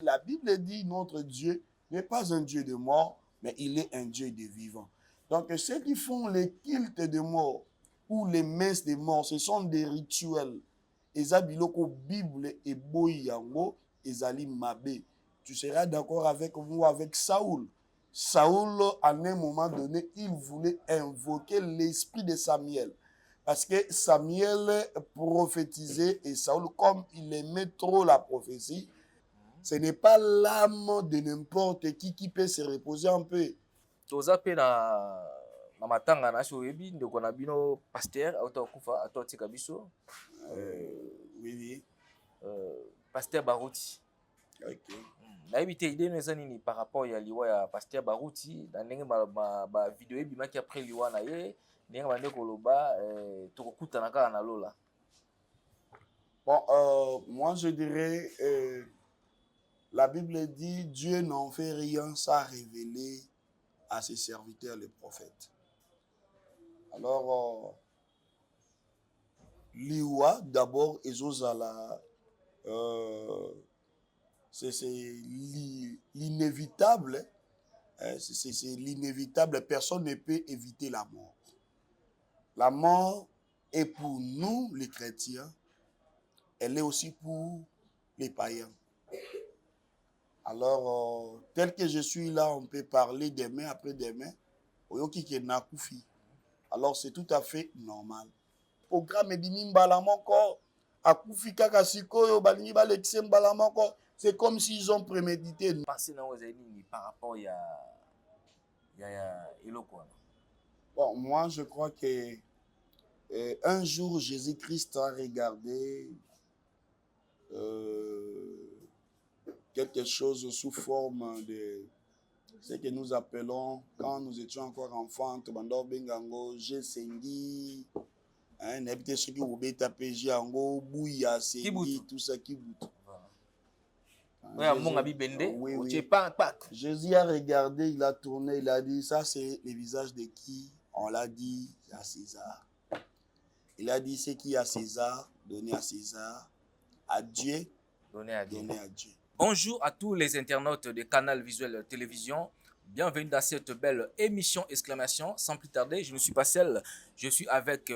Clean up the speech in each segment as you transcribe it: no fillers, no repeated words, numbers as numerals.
La Bible dit notre Dieu n'est pas un Dieu de mort, mais il est un Dieu de vivants. Donc ceux qui font les cultes de mort ou les messes de mort, ce sont des rituels. Eza biloko Bible et boyi yango ezali mabe. Tu seras d'accord avec moi avec Saoul. Saoul, à un moment donné, il voulait invoquer l'esprit de Samuel. Parce que Samuel prophétisait et Saoul, comme il aimait trop la prophétie, ce n'est pas l'âme de n'importe qui peut se reposer un peu. Toza pe na matanga na so yebi ndeko na bino pasteur auto kufa auto tika biso Oui. Pasteur Barouti. Ok. Na yebi te idée no nini par rapport ya liwa ya Pasteur Barouti na ndenge ba vidéo ebimaki après liwa na ye ndenge bande koloba tokokutana kaka na lola. Bon, moi je dirais, la Bible dit Dieu n'en fait rien sans révéler à ses serviteurs les prophètes. Alors, liwa d'abord ezozala, c'est l'inévitable. C'est l'inévitable. Personne ne peut éviter la mort. La mort est pour nous, les chrétiens, elle est aussi pour les païens. Alors, tel que je suis là, on peut parler demain après demain. Alors, c'est tout à fait normal. Programme c'est comme s'ils ont prémédité. Pensez par rapport Bon, moi, je crois que un jour, Jésus-Christ a regardé quelque chose sous forme de ce que nous appelons, quand nous étions encore enfants, tout ça qui bout. Jésus a regardé, il a tourné, il a dit, ça c'est le visage de qui? On l'a dit à César. Il a dit, ce qui est à César, donné à César, à Dieu, donné à Dieu. Bonjour à tous les internautes de Canal Visuel Télévision. Bienvenue dans cette belle émission exclamation. Sans plus tarder, je ne suis pas seul. Je suis avec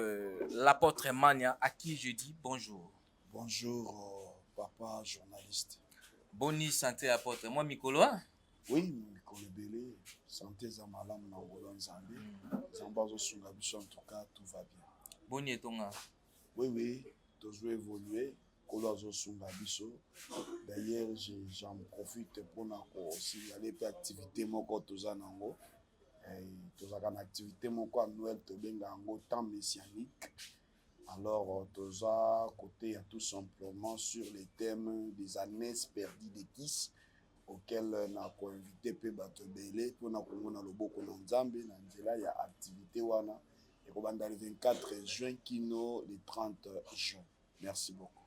l'apôtre Mania à qui je dis bonjour. Bonjour, papa journaliste. Bonne santé, apôtre. Moi, Mikolo. Oui, Mikolo Belé. Santé Zamalam Nangolan Zambé. Zambazo Sungabiso, en tout cas, tout va bien. Bonne et ton. Oui, toujours évoluer. D'ailleurs, j'en profite pour aussi aller faire activité moko tozanango. Tozaka activité moko à Noël tobengango temps messianique. Alors toza côté à tout simplement sur les thèmes des années perdues de Kiss auquel na ko invité pe bato belé pour na komona loboko na Nzambe na nzela ya activité wana et kobanda le 24 juin kino le 30 juin. Merci beaucoup.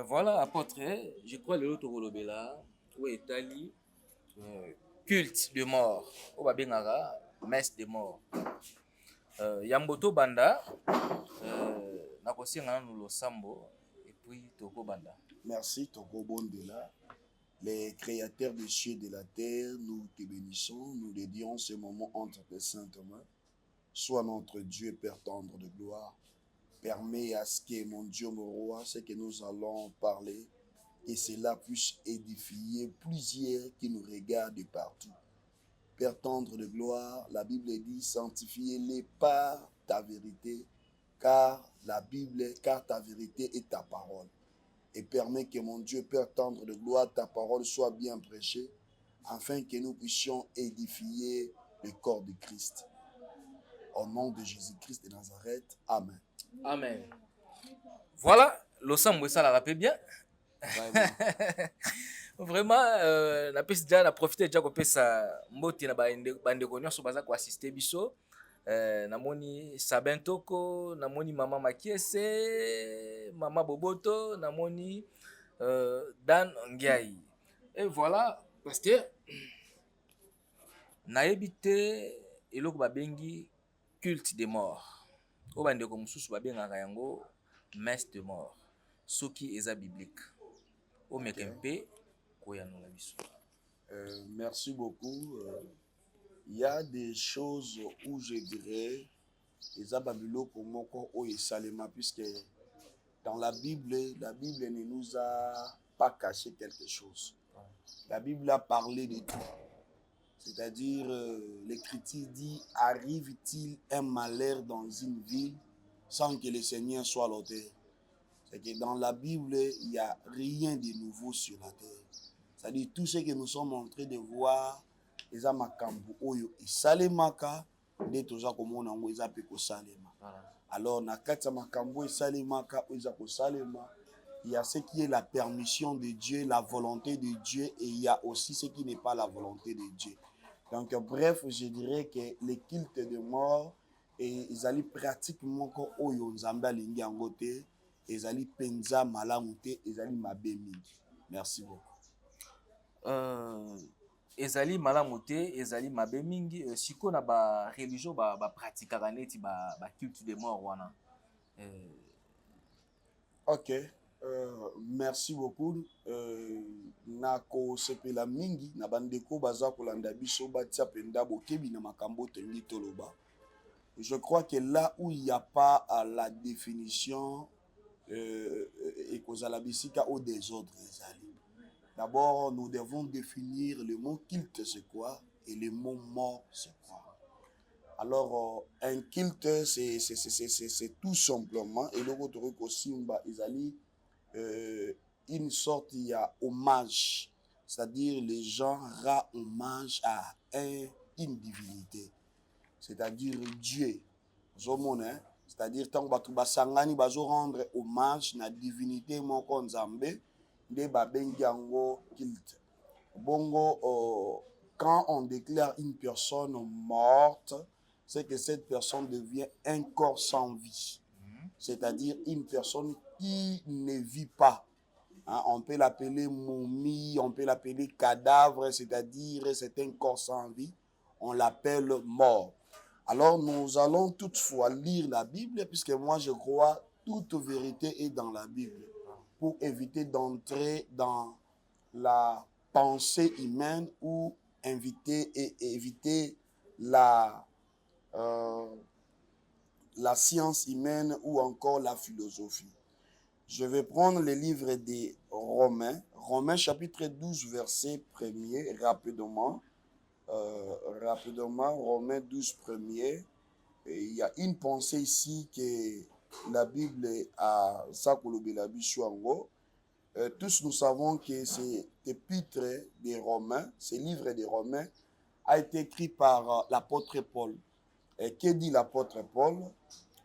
Voilà, apôtre, je crois que l'autre Rolobela, où est Ali, culte de mort, au Babengara, messe de mort. Yamboto Banda, Nakosi Ngana Nulo Sambo, et puis Toko Banda. Merci, Toko Bondela. Les créateurs des cieux et de la terre, nous te bénissons, nous dédions ce moment entre tes saintes mains. Sois notre Dieu, Père tendre de gloire. Permets à ce que, mon Dieu, mon roi, ce que nous allons parler, et cela puisse édifier plusieurs qui nous regardent partout. Père tendre de gloire, la Bible dit, sanctifiez-les par ta vérité, car ta vérité est ta parole. Et permets que, mon Dieu, Père tendre de gloire, ta parole soit bien prêchée, afin que nous puissions édifier le corps de Christ. Au nom de Jésus-Christ de Nazareth, Amen. Amen. Voilà, le sang ça la rappelle bien. Vraiment, na pesi déjà na profiter déjà ko pesa mboti na bande ko nyonso baza ko assister biso. Namoni Sabin Toko, namoni Mama Makiese, Mama Boboto, namoni Dan Ngiai. Et voilà, parce que nayebi te eloko babengi culte des morts. O bande ko mususu babengaka yango messe de mort. Soki eza biblique. O mekempe koya no la biso. Merci beaucoup. Il y a des choses où je dirais eza babiloko moko oyo esalema, puisque dans la Bible ne nous a pas caché quelque chose. La Bible a parlé de tout. C'est-à-dire, l'Écriture dit, arrive-t-il un malheur dans une ville sans que le Seigneur soit à l'auteur? C'est que dans la Bible, il n'y a rien de nouveau sur la terre. C'est-à-dire, tout ce que nous sommes en train de voir, eza makambo oyo esalemaka nde toza komona ngo eza pe kosalema. Alors na kati ya makambo esalemaka oyo eza kosalema, il y a ce qui est la permission de Dieu, la volonté de Dieu, et il y a aussi ce qui n'est pas la volonté de Dieu. Donc bref, je dirais que les cultes de mort ils allaient pratiquement ko oyo nzambe alingi yango te, ezali penza malamu te, ezali mabe mingi. Merci beaucoup. Ezali malamu te, ezali mabe mingi. Siko na ba religion ba pratikaka neti ba culte de mort wana. Ok, merci beaucoup. Nako sepela mingi na bandeko baza kolanda biso batia penda bokebi na makambo tengi toloba. Je crois que là où il n'y a pas la définition et kozala bisika au désordre ezali. D'abord, nous devons définir le mot culte, c'est quoi, et le mot mort, c'est quoi. Alors, un culte, c'est tout simplement, et le retour aussi, une sorte, il y a hommage, c'est-à-dire les gens rendent hommage à une divinité, c'est-à-dire Dieu. C'est-à-dire, tant que basangani bazo rendre hommage à la divinité moko nzambe, de babengi yango culte. Bongo, quand on déclare une personne morte, c'est que cette personne devient un corps sans vie. C'est-à-dire une personne qui ne vit pas. Hein, on peut l'appeler momie, on peut l'appeler cadavre, c'est-à-dire c'est un corps sans vie. On l'appelle mort. Alors nous allons toutefois lire la Bible, puisque moi je crois toute vérité est dans la Bible, pour éviter d'entrer dans la pensée humaine ou éviter la science humaine ou encore la philosophie. Je vais prendre le livre des Romains, Romains chapitre 12, verset 1er, rapidement, Romains 12, 1er. Il y a une pensée ici que la Bible a Sakolobela Bishuango. Tous nous savons que cet épître des Romains, ce livre des Romains, a été écrit par l'apôtre Paul. Et que dit l'apôtre Paul?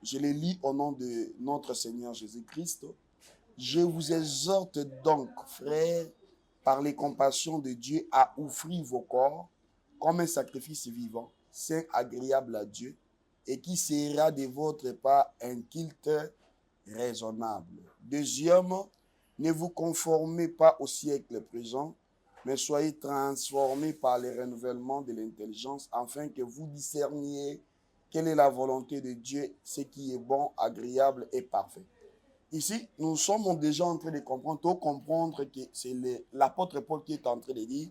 Je le lis au nom de notre Seigneur Jésus-Christ. Je vous exhorte donc, frères, par les compassions de Dieu, à offrir vos corps comme un sacrifice vivant, saint, agréable à Dieu, et qui sera de votre part un culte raisonnable. Deuxième, ne vous conformez pas au siècle présent, mais soyez transformés par le renouvellement de l'intelligence, afin que vous discerniez quelle est la volonté de Dieu, ce qui est bon, agréable et parfait. Ici, nous sommes déjà en train de comprendre que c'est l'apôtre Paul qui est en train de dire,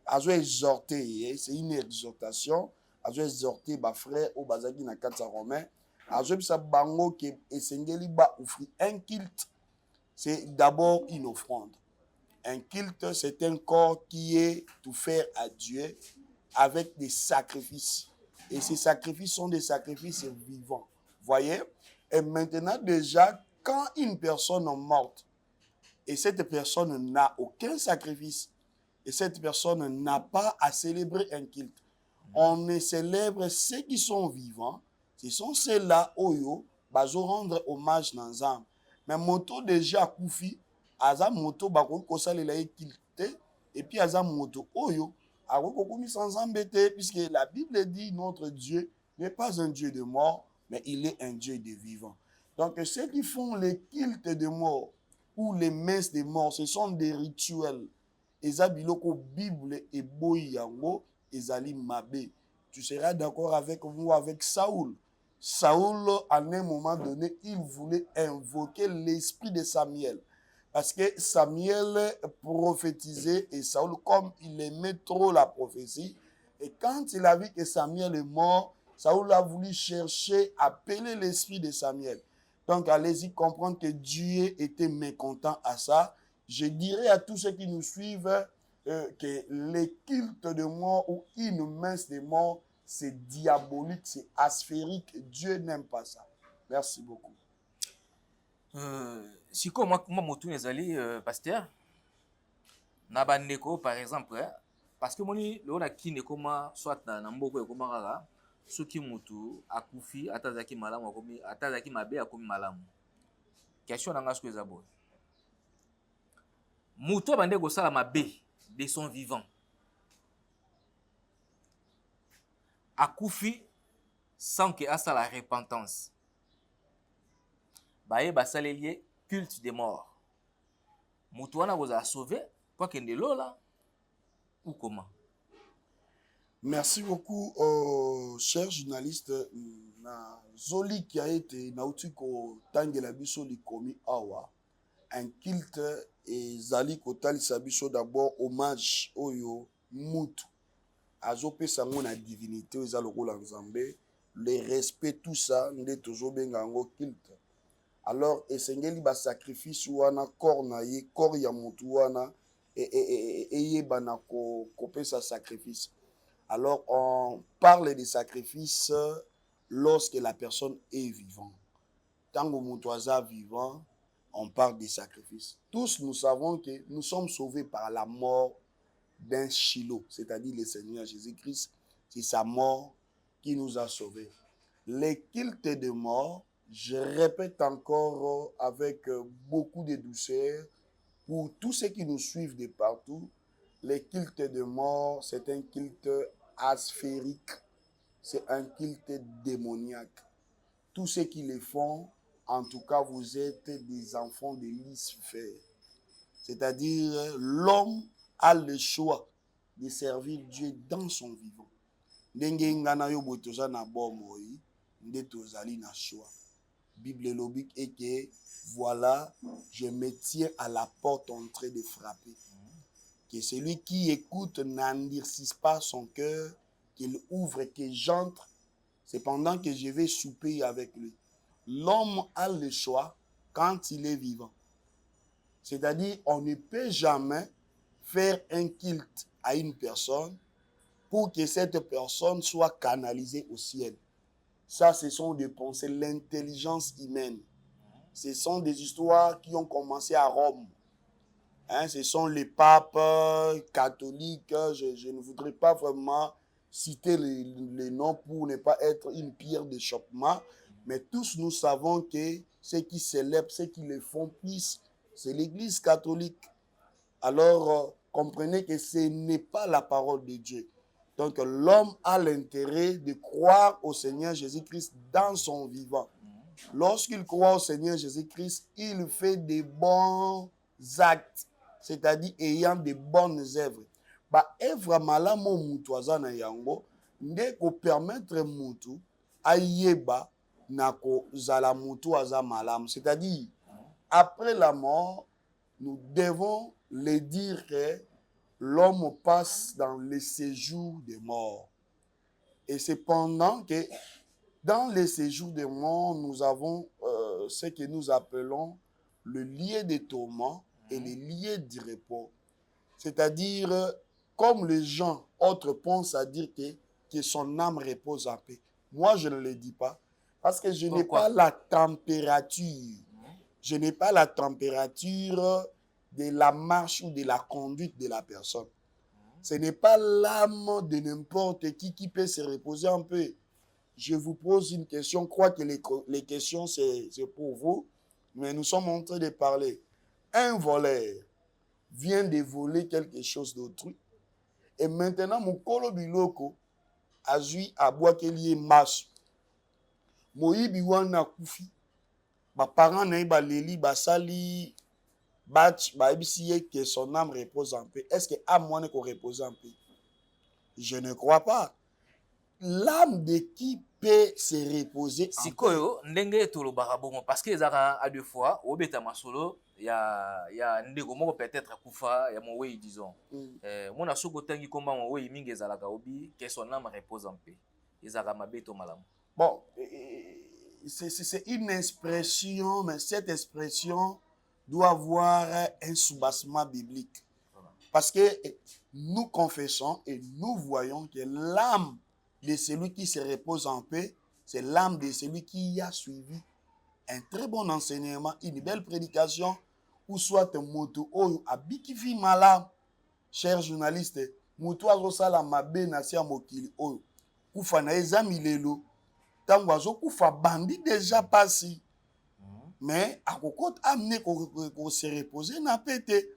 à exhorter, c'est une exhortation, à exhorter les frères au bazaki na katsa romain, à exhorter bango que esengeli ba offrir un culte, c'est d'abord une offrande. Un culte, c'est un corps qui est offert à Dieu avec des sacrifices. Et ces sacrifices sont des sacrifices vivants. Voyez? Et maintenant, déjà, quand une personne est morte et cette personne n'a aucun sacrifice et cette personne n'a pas à célébrer un culte, on ne célèbre ceux qui sont vivants. Ce sont ceux-là, oyo, bazo rendre hommage dans l'âme. Mais moto déjà koufi, aza moto bako kosalela culte et puis aza moto oyo, puisque la Bible dit notre Dieu n'est pas un Dieu de mort, mais il est un Dieu de vivant. Donc ceux qui font les cultes de mort ou les messes de mort, ce sont des rituels. Eza biloko Bible et boy yango ezali mabe. Tu seras d'accord avec moi avec Saoul. Saoul, à un moment donné, il voulait invoquer l'esprit de Samuel. Parce que Samuel prophétisait et Saül, comme il aimait trop la prophétie, et quand il a vu que Samuel est mort, Saül a voulu chercher, appeler l'esprit de Samuel. Donc, allez-y comprendre que Dieu était mécontent à ça. Je dirais à tous ceux qui nous suivent que les cultes de mort ou une messe de mort, c'est diabolique, c'est asphérique. Dieu n'aime pas ça. Merci beaucoup. Siko moi motu ezali pasteur na bandeko par exemple parce que moni le na kine koma soit na mboko ekoma kaka soki mutu akufi atazaki malamu akomi atazaki mabe akomi malamu question na nga siko eza boye mutu abande kosala mabe de son vivant akufi sans que asala repentance baye basaleli culte des morts mutu wana kozala sauvé po akende lola ou comment? Merci beaucoup, cher journaliste. Zoli qui a été nautiko tangela biso likomi awa. Un culte et zali kotali sabiso d'abord hommage oyo mutu. Azope sango na divinité oyo zalo kola nzambe. Le respect tout ça nde tozo benga ngo culte. Alors esengeli ba sacrifice wana corps na ye corps ya mutu wana et yebana ko kopesa sacrifice. Alors, on parle de sacrifice lorsque la personne est vivante. Tant que mon oiseau vivant, on parle de sacrifice. Tous nous savons que nous sommes sauvés par la mort d'un Shiloh, c'est-à-dire le Seigneur Jésus-Christ. C'est sa mort qui nous a sauvés. Les cultes de mort, je répète encore avec beaucoup de douceur, pour tous ceux qui nous suivent de partout, les cultes de mort, c'est un culte asphérique, c'est un culte démoniaque. Tous ceux qui le font, en tout cas, vous êtes des enfants de Lucifer. C'est-à-dire, l'homme a le choix de servir Dieu dans son vivant. Ndenge ngana yo botoza na bomoi, nde tozali na choix. Bible logique est que voilà, je me tiens à la porte en train de frapper. Que celui qui écoute n'endurcisse pas son cœur, qu'il ouvre, que j'entre, c'est pendant que je vais souper avec lui. L'homme a le choix quand il est vivant. C'est-à-dire, on ne peut jamais faire un culte à une personne pour que cette personne soit canalisée au ciel. Ça, ce sont des pensées, l'intelligence humaine. Ce sont des histoires qui ont commencé à Rome. Hein, ce sont les papes catholiques. Je ne voudrais pas vraiment citer les noms pour ne pas être une pierre d'achoppement. Mais tous nous savons que ceux qui célèbrent, ceux qui le font plus, c'est l'Église catholique. Alors, comprenez que ce n'est pas la parole de Dieu. Donc, l'homme a l'intérêt de croire au Seigneur Jésus-Christ dans son vivant. Lorsqu'il croit au Seigneur Jésus-Christ, il fait des bons actes, c'est-à-dire ayant de bonnes œuvres. Ba œuvre malamo mutu azana yango nde ko permettre mutu ayeba na ko zala mutu aza malamu. C'est-à-dire après la mort, nous devons le dire que l'homme passe dans le séjour des morts. Et c'est pendant que dans les séjours des morts, nous avons ce que nous appelons le lieu de tourment et le lieu du repos. C'est-à-dire, comme les gens autres pensent à dire que son âme repose en paix. Moi, je ne le dis pas parce que je n'ai pas la température. Je n'ai pas la température de la marche ou de la conduite de la personne. Ce n'est pas l'âme de n'importe qui peut se reposer un peu. Je vous pose une question, je crois que les questions c'est pour vous, mais nous sommes en train de parler. Un voleur vient de voler quelque chose d'autrui, et maintenant, mon kolo biloko a zui à boire qu'il y ait masse. Moïbi wana koufi, ba parents na ba leli ba sali batch ba ebisiye que son âme repose en paix. Est-ce que âme wana ko repose en paix? Je ne crois pas. l'âme de qui peut se reposer en paix? Sikoyo ndenge tolobaka bongo parce que ezaka à deux fois obeta masolo ya ndeko moko peut-être kufa ya mowei disons. Mona soko tangi komba mowei mingi ezalaka obi que son âme repose en paix. Ezaka mabeto malamu. Bon, c'est une expression, mais cette expression doit avoir un soubassement biblique. Parce que nous confessons et nous voyons que l'âme de celui qui se repose en paix, c'est l'âme de celui qui a suivi un très bon enseignement, une belle prédication, ou soit un moto oyo abikifi malam, cher journaliste, moto azosala mabe na sia mokili oyo, kufa na eza milelo, tango azokufa bandi déjà pasi, mais akokot amené ko se reposer na pete.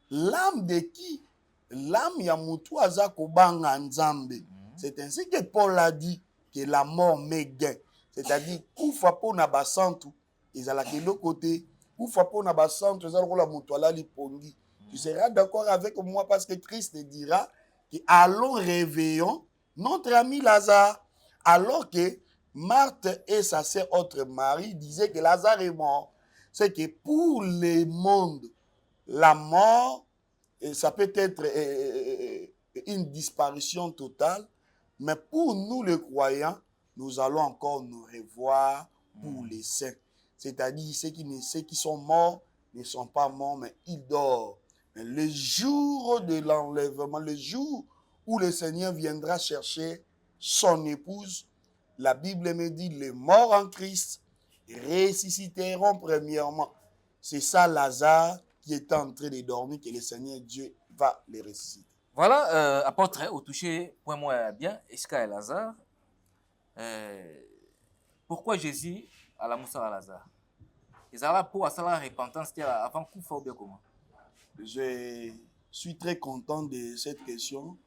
L'âme de qui? L'âme ya moto aza kobanga nzambe. C'est ainsi que Paul a dit que la mort met gain. C'est-à-dire, koufa po na basantu, ezalaki de côté, koufa po na basantu, ezalaki la moto ala lipongi. Tu seras d'accord avec moi parce que Christ dira que allons réveillons notre ami Lazare. Alors que Marthe et sa sœur autre Marie disaient que Lazare est mort. C'est que pour le monde, la mort, ça peut être une disparition totale, mais pour nous les croyants, nous allons encore nous revoir pour les saints. C'est-à-dire ceux qui sont morts ne sont pas morts, mais ils dorment. Mais le jour de l'enlèvement, le jour où le Seigneur viendra chercher son épouse, la Bible me dit, les morts en Christ ressusciteront premièrement. C'est ça Lazare qui est en train de dormir, que le Seigneur Dieu va les ressusciter. Voilà, apôtre, au toucher, point moi bien, Esca et Lazare. Pourquoi Jésus a la moussa à Lazare? Ils ont pour ça la repentance avant coup faut bien comment? Je suis très content de cette question.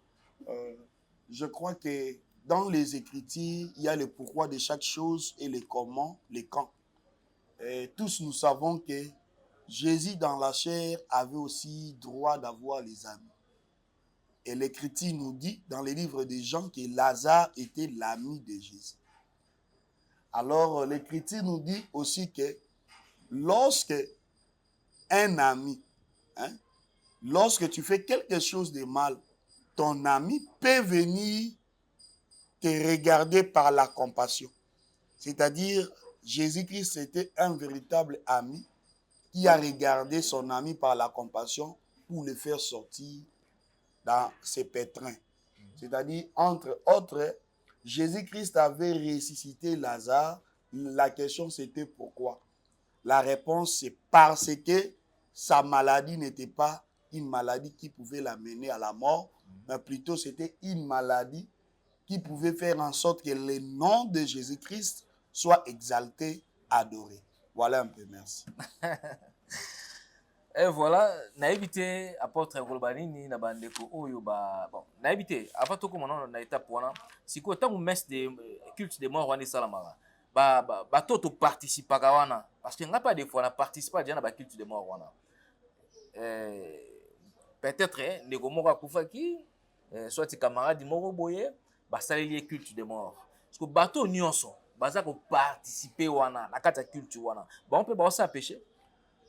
Je crois que dans les Écritures, il y a le pourquoi de chaque chose et le comment, les quand. Et tous nous savons que Jésus dans la chair avait aussi droit d'avoir les amis. Et l'Écriture nous dit dans les livres de Jean que Lazare était l'ami de Jésus. Alors l'Écriture nous dit aussi que lorsque un ami, lorsque tu fais quelque chose de mal, ton ami peut venir te regarder par la compassion. C'est-à-dire, Jésus-Christ était un véritable ami qui a regardé son ami par la compassion pour le faire sortir dans ses pétrins. C'est-à-dire, entre autres, Jésus-Christ avait ressuscité Lazare. La question, c'était pourquoi? La réponse, c'est parce que sa maladie n'était pas une maladie qui pouvait l'amener à la mort, mais plutôt c'était une maladie qui pouvait faire en sorte que le nom de Jésus-Christ soit exalté, adoré. Voilà un peu, merci. Et voilà, na évité apôtre Golbanini na bandeko oyo ba bon, na évité avant tout comme on a étape wana, si ko tant messe de culte de mort wana salamara. Ba toto participe à wana parce que n'a pas des fois on participe déjà na ba culte de mort wana. Peut-être ndeko moko akufa ki soit camarade moko boye ba saleli culte de mort. Parce que bateau nyonso baza ko participer wana na kata culte wana. Ba on peut ba ça péché.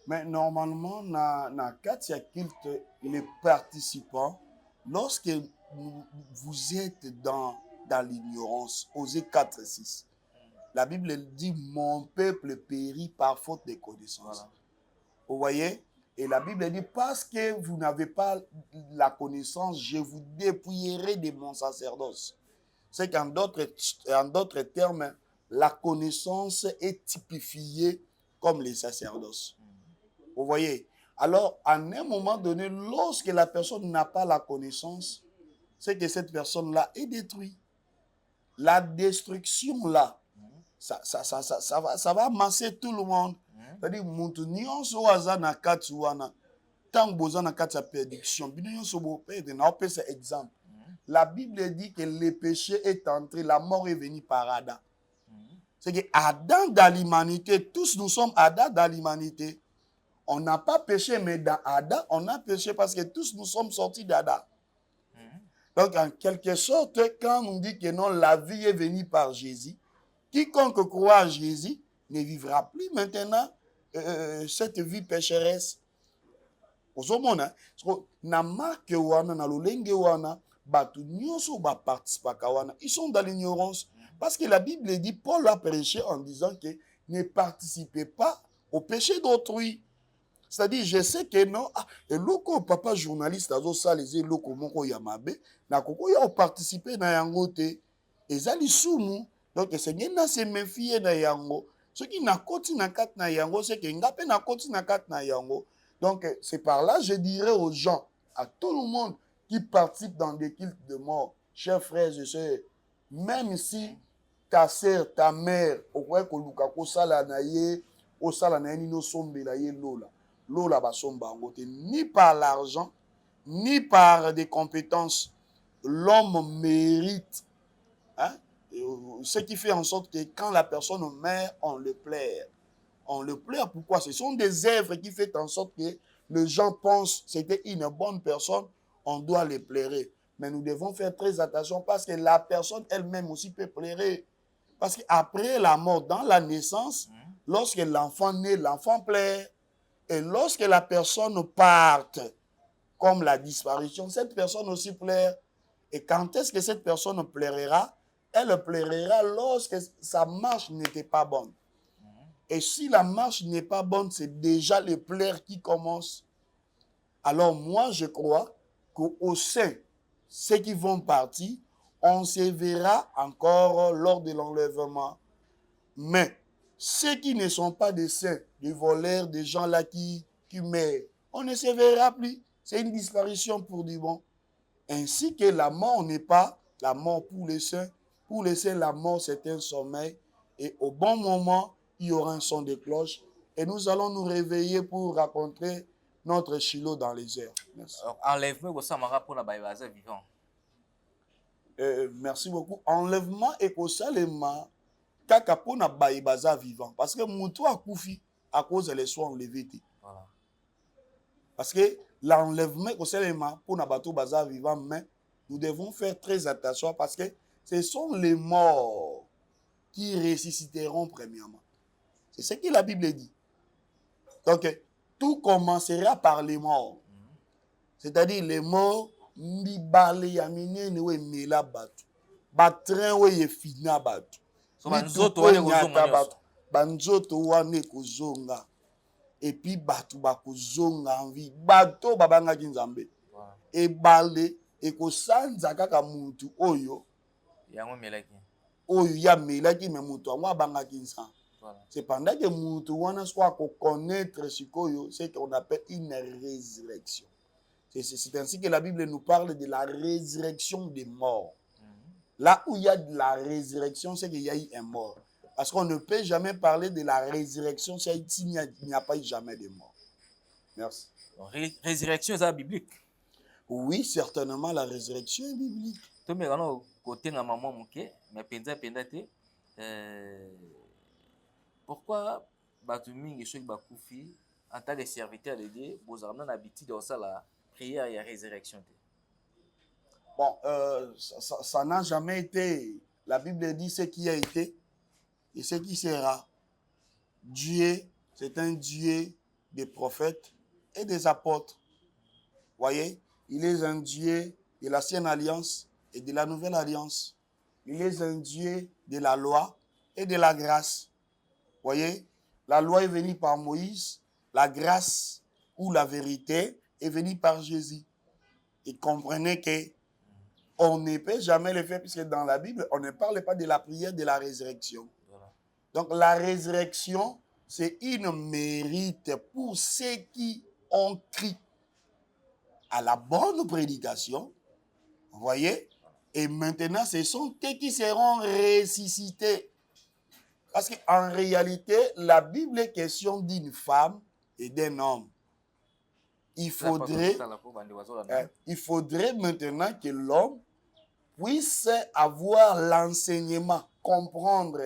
Mais normalement, dans le culte, les participants, lorsque vous êtes dans l'ignorance, Osée 4:6, la Bible dit « Mon peuple périt par faute de connaissance. Voilà. » Vous voyez? Et la Bible dit « Parce que vous n'avez pas la connaissance, je vous dépouillerai de mon sacerdoce. » C'est qu'en d'autres termes, la connaissance est typifiée comme les sacerdoces. Vous voyez? Alors, à un moment donné, lorsque la personne n'a pas la connaissance, c'est que cette personne-là est détruite. La destruction là, ça va amasser tout le monde. C'est-à-dire, exemple. La Bible dit que le péché est entré, la mort est venue par Adam. C'est que Adam dans l'humanité, tous nous sommes Adam dans l'humanité. On n'a pas péché, mais dans Adam, on a péché parce que tous nous sommes sortis d'Adam. Donc, en quelque sorte, quand on dit que non, la vie est venue par Jésus, quiconque croit à Jésus ne vivra plus maintenant cette vie pécheresse. Ozomona, na marque wana, na lolenge wana, batu nyonso ba participaka wana, ils sont dans l'ignorance. Parce que la Bible dit, Paul a prêché en disant que ne participez pas au péché d'autrui. C'est-à-dire, je sais que non, et loko papa journaliste azo saleze loko moko ya mabe, na koko ya participer na yango te, ezali sumu. Donc c'est ngena se méfier na yango. Ce qui na koti na kat na yango, c'est que ngape na koti na kat na yango. Donc c'est par là, je dirais aux gens, à tout le monde qui participe dans des cultes de mort, chers frères et sœurs, même si ta sœur, ta mère, au point que luka ko sala na ye, o sala na ye no sombe la ye lola. Lola basomba ango te, ni par l'argent, ni par des compétences. L'homme mérite. Hein? Ce qui fait en sorte que quand la personne meurt, on le plaire. On le plaire, pourquoi? Ce sont des œuvres qui font en sorte que les gens pensent que c'était une bonne personne, on doit les plairer. Mais nous devons faire très attention parce que la personne elle-même aussi peut plairer. Parce qu'après la mort, dans la naissance, lorsque l'enfant naît, l'enfant plaire. Et lorsque la personne parte, comme la disparition, cette personne aussi plaire. Et quand est-ce que cette personne plaira? Elle plaira lorsque sa marche n'était pas bonne. Et si la marche n'est pas bonne, c'est déjà le plaire qui commence. Alors moi, je crois qu'au sein, ceux qui vont partir, on se verra encore lors de l'enlèvement. Mais ceux qui ne sont pas des saints, des voleurs, des gens là qui meurent, on ne se verra plus. C'est une disparition pour du bon. Ainsi que la mort n'est pas la mort pour les saints. Pour les saints, la mort, c'est un sommeil. Et au bon moment, il y aura un son de cloche. Et nous allons nous réveiller pour raconter notre Shiloh dans les airs. Merci. Alors, enlèvement, ça m'a pour la baïbaza vivant. Merci beaucoup. Enlèvement et kosalema kaka pona baïbaza vivant. Parce que moutou a koufi à cause des soins enlevés. Voilà. Parce que l'enlèvement kosalema pona bato baza vivant, mais nous devons faire très attention parce que ce sont les morts qui ressusciteront premièrement. C'est ce que la Bible dit. Donc, tout commencera par les morts. C'est-à-dire les morts, mibale ya minene we mela batu. Batren we ye fina batu. Banzoto wane kozonga batu. Banzoto wane kozonga. Et puis batu bakozonga en vie. Bato babanga kinzambe. Ebale ekosanza kaka muntu oyo. Yango melaki. Oyo ya melaki me muntu amwa banga kinzambe. C'est pendant que muntu wana soit connaître ce qu'on appelle une résurrection. C'est ainsi que la Bible nous parle de la résurrection des morts. Là où il y a de la résurrection, c'est qu'il y a eu un mort. Parce qu'on ne peut jamais parler de la résurrection s'il n'y a pas eu jamais de mort. Merci. Résurrection, c'est biblique. Oui, certainement, la résurrection est biblique. Tu me rends côté de maman mouké, mais penza te. Pourquoi Batouming et Chouek Bakoufi, en tant que serviteur de Dieu, vous avez l'habitude de faire la prière et la résurrection? Bon, ça n'a jamais été. La Bible dit ce qui a été et ce qui sera. Dieu, c'est un Dieu des prophètes et des apôtres. Voyez, il est un Dieu de l'ancienne alliance et de la nouvelle alliance. Il est un Dieu de la loi et de la grâce. Voyez, la loi est venue par Moïse, la grâce ou la vérité est venue par Jésus. Et comprenez que on ne peut jamais le faire puisque dans la Bible, on ne parle pas de la prière de la résurrection. Voilà. Donc la résurrection, c'est une mérite pour ceux qui ont cru à la bonne prédication. Vous voyez? Et maintenant, ce sont eux qui seront ressuscités. Parce qu'en réalité, la Bible est question d'une femme et d'un homme. Il faudrait maintenant que l'homme puisse avoir l'enseignement, comprendre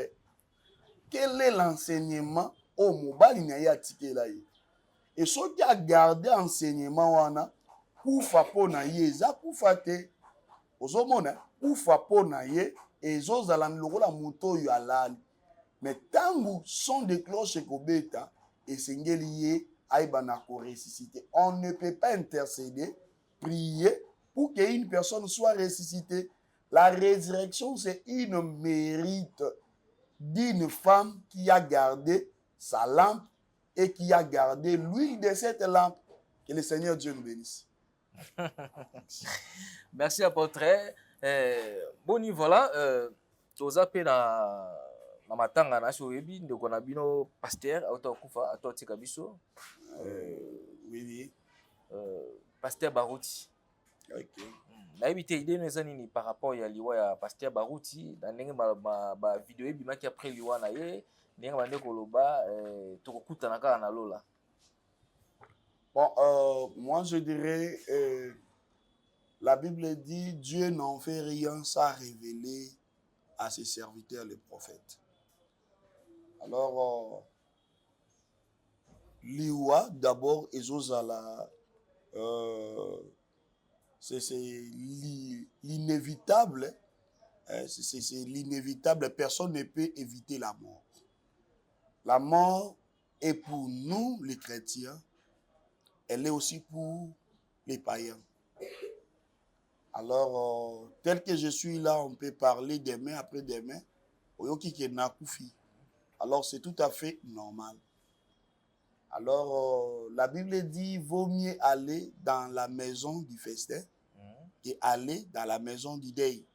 quel est l'enseignement au mobile inayatikela ye. Et ceux qui a gardé l'enseignement wana, kufa pona yeza kufa te. ozomona kufa pona ye ezozala lokola moto oyo alali. Mais tangu son de cloche ekobeta esengeli ye ayeba na koressusciter. On ne peut pas intercéder, prier pour qu'une personne soit ressuscitée. La résurrection, c'est une mérite d'une femme qui a gardé sa lampe et qui a gardé l'huile de cette lampe. Que le Seigneur Dieu nous bénisse. Merci apôtre. Boni voilà, toza pe na matanga na so yebi ndeko na bino pasteur auto kufa auto tika biso. Oui. Pasteur Barouti. OK. Na ebité idée no ezani par rapport ya liwa ya pasteur Barouti na ndenge ba vidéo ebimaki après liwa na ye ndenge bande koloba tokokutana kaka na lola. Bon, moi je dirais, la Bible dit, Dieu n'en fait rien sans révéler à ses serviteurs les prophètes. Alors, liwa d'abord ezozala, c'est l'inévitable, c'est l'inévitable, personne ne peut éviter la mort. La mort est pour nous les chrétiens, elle est aussi pour les païens. Alors, tel que je suis là, on peut parler demain après demain. Alors, c'est tout à fait normal. Alors, la Bible dit, vaut mieux aller dans la maison du festin et aller dans la maison du deuil.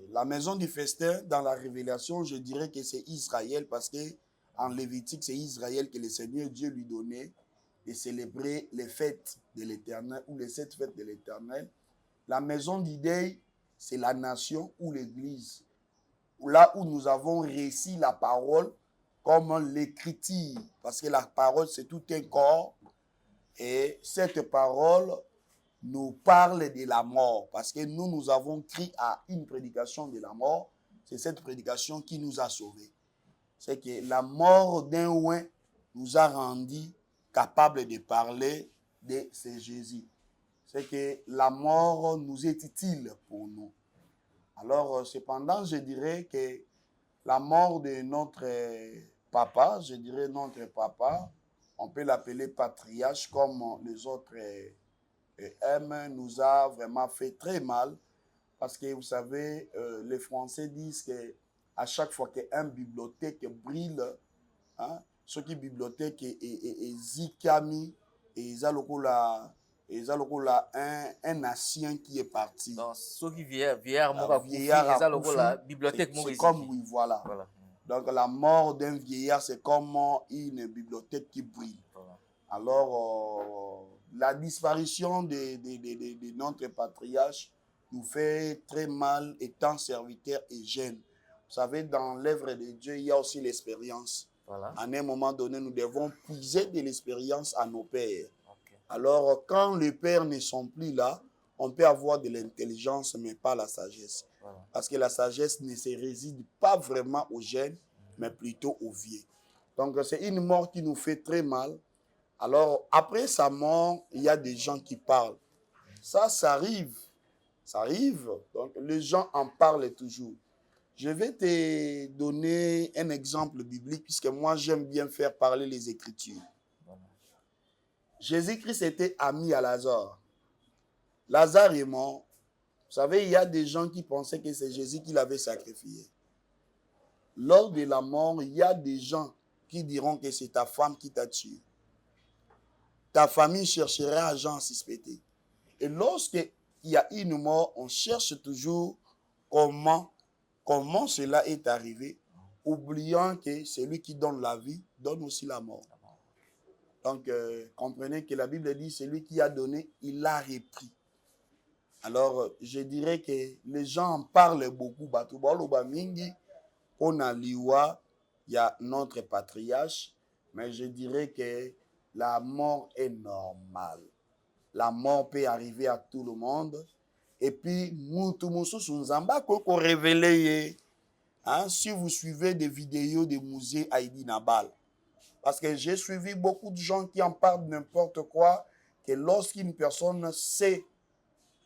La maison du festin, dans la révélation, je dirais que c'est Israël, parce que en Lévitique, c'est Israël que le Seigneur Dieu lui donnait de célébrer les fêtes de l'Éternel ou les 7 fêtes de l'Éternel. La maison du deuil, c'est la nation ou l'Église, là où nous avons réussi la parole comme l'écriture, parce que la parole, c'est tout un corps, et cette parole nous parle de la mort, parce que nous avons cru à une prédication de la mort. C'est cette prédication qui nous a sauvés. C'est que la mort d'un oint nous a rendus capables de parler de ce Jésus. C'est que la mort nous est utile pour nous. Alors, cependant, je dirais que la mort de notre papa, on peut l'appeler patriarche comme les autres aiment, nous a vraiment fait très mal, parce que vous savez, les Français disent que à chaque fois qu'une bibliothèque brille, hein, ce qui bibliothèque est zikami et zalokola un ancien qui est parti. Donc, ce qui vieillard bibliothèque, c'est comme, oui, voilà. Donc, la mort d'un vieillard, c'est comme une bibliothèque qui brille. Voilà. Alors, la disparition de notre patriarche nous fait très mal, étant serviteurs et jeunes. Vous savez, dans l'œuvre de Dieu, il y a aussi l'expérience. Voilà. À un moment donné, nous devons puiser de l'expérience à nos pères. Okay. Alors, quand les pères ne sont plus là, on peut avoir de l'intelligence, mais pas la sagesse. Voilà. Parce que la sagesse ne se réside pas vraiment aux jeunes, mais plutôt aux vieux. Donc, c'est une mort qui nous fait très mal. Alors, après sa mort, il y a des gens qui parlent. Ça arrive. Ça arrive. Donc, les gens en parlent toujours. Je vais te donner un exemple biblique, puisque moi, j'aime bien faire parler les Écritures. Jésus-Christ était ami à Lazare. Lazare est mort. Vous savez, il y a des gens qui pensaient que c'est Jésus qui l'avait sacrifié. Lors de la mort, il y a des gens qui diront que c'est ta femme qui t'a tué. Ta famille cherchera à gens suspectés. Et lorsqu'il y a une mort, on cherche toujours comment cela est arrivé, oubliant que celui qui donne la vie donne aussi la mort. Donc, comprenez que la Bible dit, celui qui a donné, il a repris. Alors, je dirais que les gens en parlent beaucoup. On a liwa, il y a notre patriarche, mais je dirais que la mort est normale. La mort peut arriver à tout le monde. Et puis, si vous suivez des vidéos de musée Haïdi Nabal, parce que j'ai suivi beaucoup de gens qui en parlent n'importe quoi, que lorsqu'une personne sait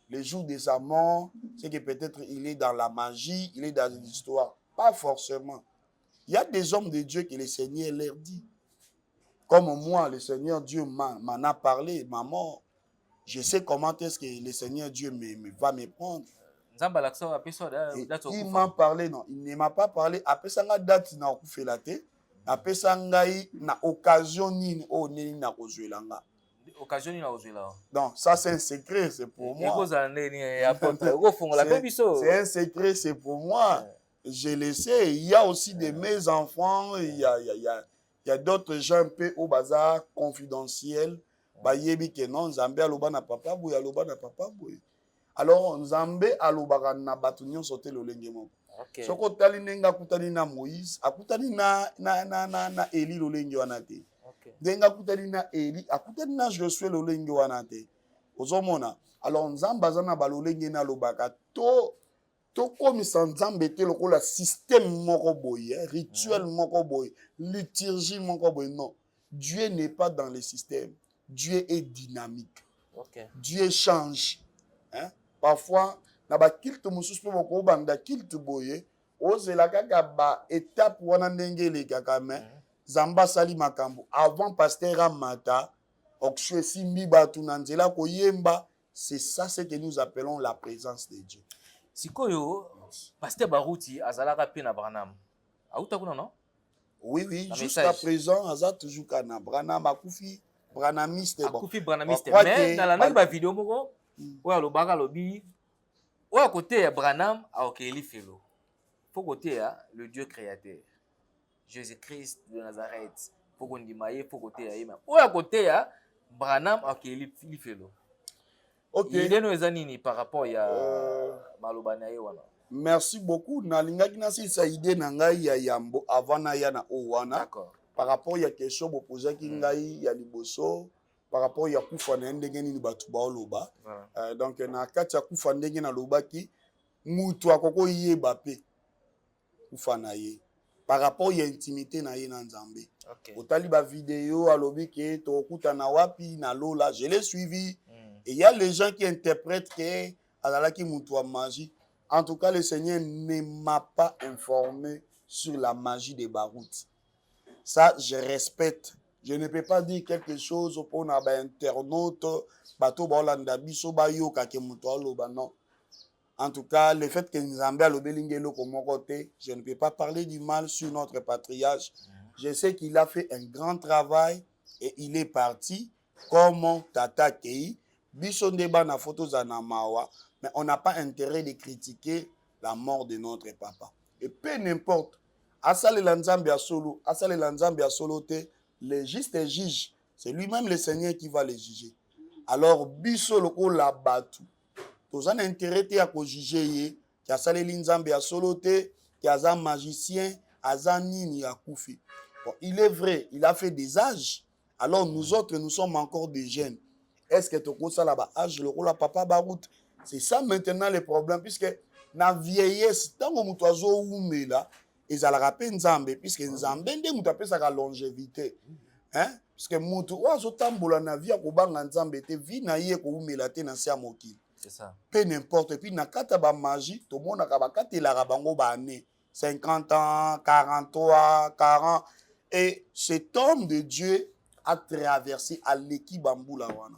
le jour de sa mort, c'est que peut-être il est dans la magie, il est dans l'histoire. Pas forcément. Il y a des hommes de Dieu que le Seigneur leur dit. Comme moi, le Seigneur Dieu m'en a parlé, ma mort. Je sais comment est-ce que le Seigneur Dieu va me prendre. Et il m'a parlé, non, il ne m'a pas parlé. Après ça, la date n'a pas fait la tête. Après ça, na occasion ni o ni na kozwelanga. Occasion ni na kozwela. Donc ça c'est un secret, c'est pour moi. C'est un secret, c'est pour moi. Je le sais. Il y a aussi de mes enfants, il y a d'autres gens un peu au bazar confidentiel. Ba yebi ke non Nzambe aloba na papa boy, aloba na papa boy. Alors Nzambe alobaka na batu nyonso te lolenge moko. Soko tali nenga kutani na Moïse, akutani na Eli lolenge wana te. Denga kutani na Eli, akutani na Josué lolenge wana te. Ozomona. Alors Nzambe azana ba lolenge na lobaka to komisa Nzambe te lokola système moko boye, rituel moko boye, liturgie moko boye, non. Dieu n'est pas dans le système. Dieu est dynamique. Dieu change. Hein? Parfois, na ba kilte mususu pe boko banda kilte boye, ozela kaka ba étape wana ndenge le kaka me, Zamba sali makambo. Avant pasteur Amata, okswe simbi batu na nzela koyemba, c'est ça ce que nous appelons la présence de Dieu. Sikoyo, pasteur Barouti azalaka pe na Branham. Auta kuna non? Oui, jusqu'à présent, aza toujours kana Branham akufi. Branhamiste bon. Akufi Branhamiste. Mais dans la même vidéo moko, oya lobaka lobi, oya côté ya Branham a okeli felo. Faut côté ya le Dieu créateur. Jésus-Christ de Nazareth. Faut qu'on dimaye, faut côté ya yema. Oya côté ya Branham a okeli felo. OK. Il est nos anini par rapport ya maloba na ye wana. Merci beaucoup. Nalingaki na sisa idée na ngai ya yambo avant na ya na owana. D'accord. Par rapport à question bopoza ki ngai ya liboso par rapport ya kufa na ndenge nini batu ba oloba donc na kati ya kufa ndenge na lobaki mutu akoko yeba pe kufa na ye par rapport ya intimité na ye na Nzambe. Otali ba vidéo alobi ke to kuta na wapi na lola, je l'ai suivi et il y a les gens qui interprètent que azalaki mutu wa magie. En tout cas, le Seigneur ne m'a pas informé sur la magie des Baroutes. Ça, je respecte. Je ne peux pas dire quelque chose pour un internaute, bateau balanda biso bayo kakemuto loba non. En tout cas, le fait que Nzambe a lobelingelo comme côté, je ne peux pas parler du mal sur notre patriarche. Je sais qu'il a fait un grand travail et il est parti comme Tata Kei. Biso ndeba na photos anamawa, mais on n'a pas intérêt de critiquer la mort de notre papa. Et peu n'importe. Asale Nzambe ya solo, asale Nzambe ya solo te, le juste juge, c'est lui-même le Seigneur qui va les juger. Alors biso loko la batu. Tozana intérêt te ya ko juger ye, ki asale Nzambe ya solo te, ki aza magicien, aza nini ya kufi. Bon, il est vrai, il a fait des âges. Alors nous autres, nous sommes encore des jeunes. Est-ce que toko sala ba âge loko la papa Baroute? C'est ça maintenant le problème, puisque na vieillesse, tango mutu azo umela, ezalaka pe Nzambe, puisque Nzambe nde mutu apesaka longévité. Hein? Puisque mutu ozo tambola na vie akobanga Nzambe te, vie na ye koumela te na se ya mokili. C'est ça. Peu n'importe. Et puis na kata ba magie, to monaka bakatelaka bango ba ne 50 ans, 43, 40. Et cet homme de Dieu a traversé à l'équipe Bamboula wana.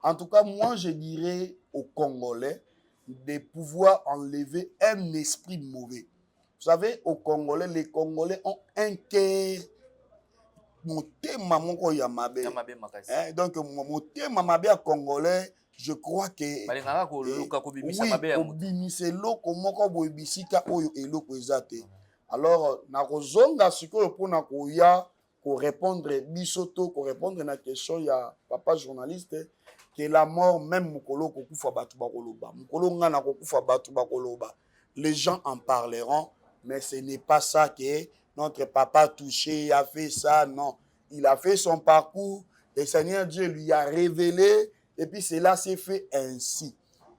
En tout cas, moi je dirais aux Congolais de pouvoir enlever un esprit mauvais. Vous savez, aux Congolais, les Congolais ont un cœur. Motema moko ya mabe. Donc, motema mabe ya Congolais, je crois que. Oui, obimise loko moko boibisika oyo eloko ezate. Alors, na kozonga sikoyo pona koya ko répondre bisoto, ko répondre na question ya papa journaliste. Que la mort, même mukolo kokufa batu bakoloba. Mukolo ngana kokufa batu bakoloba. Les gens en parleront, mais ce n'est pas ça que notre papa touché a fait ça, non. Il a fait son parcours, le Seigneur Dieu lui a révélé, et puis cela s'est fait ainsi.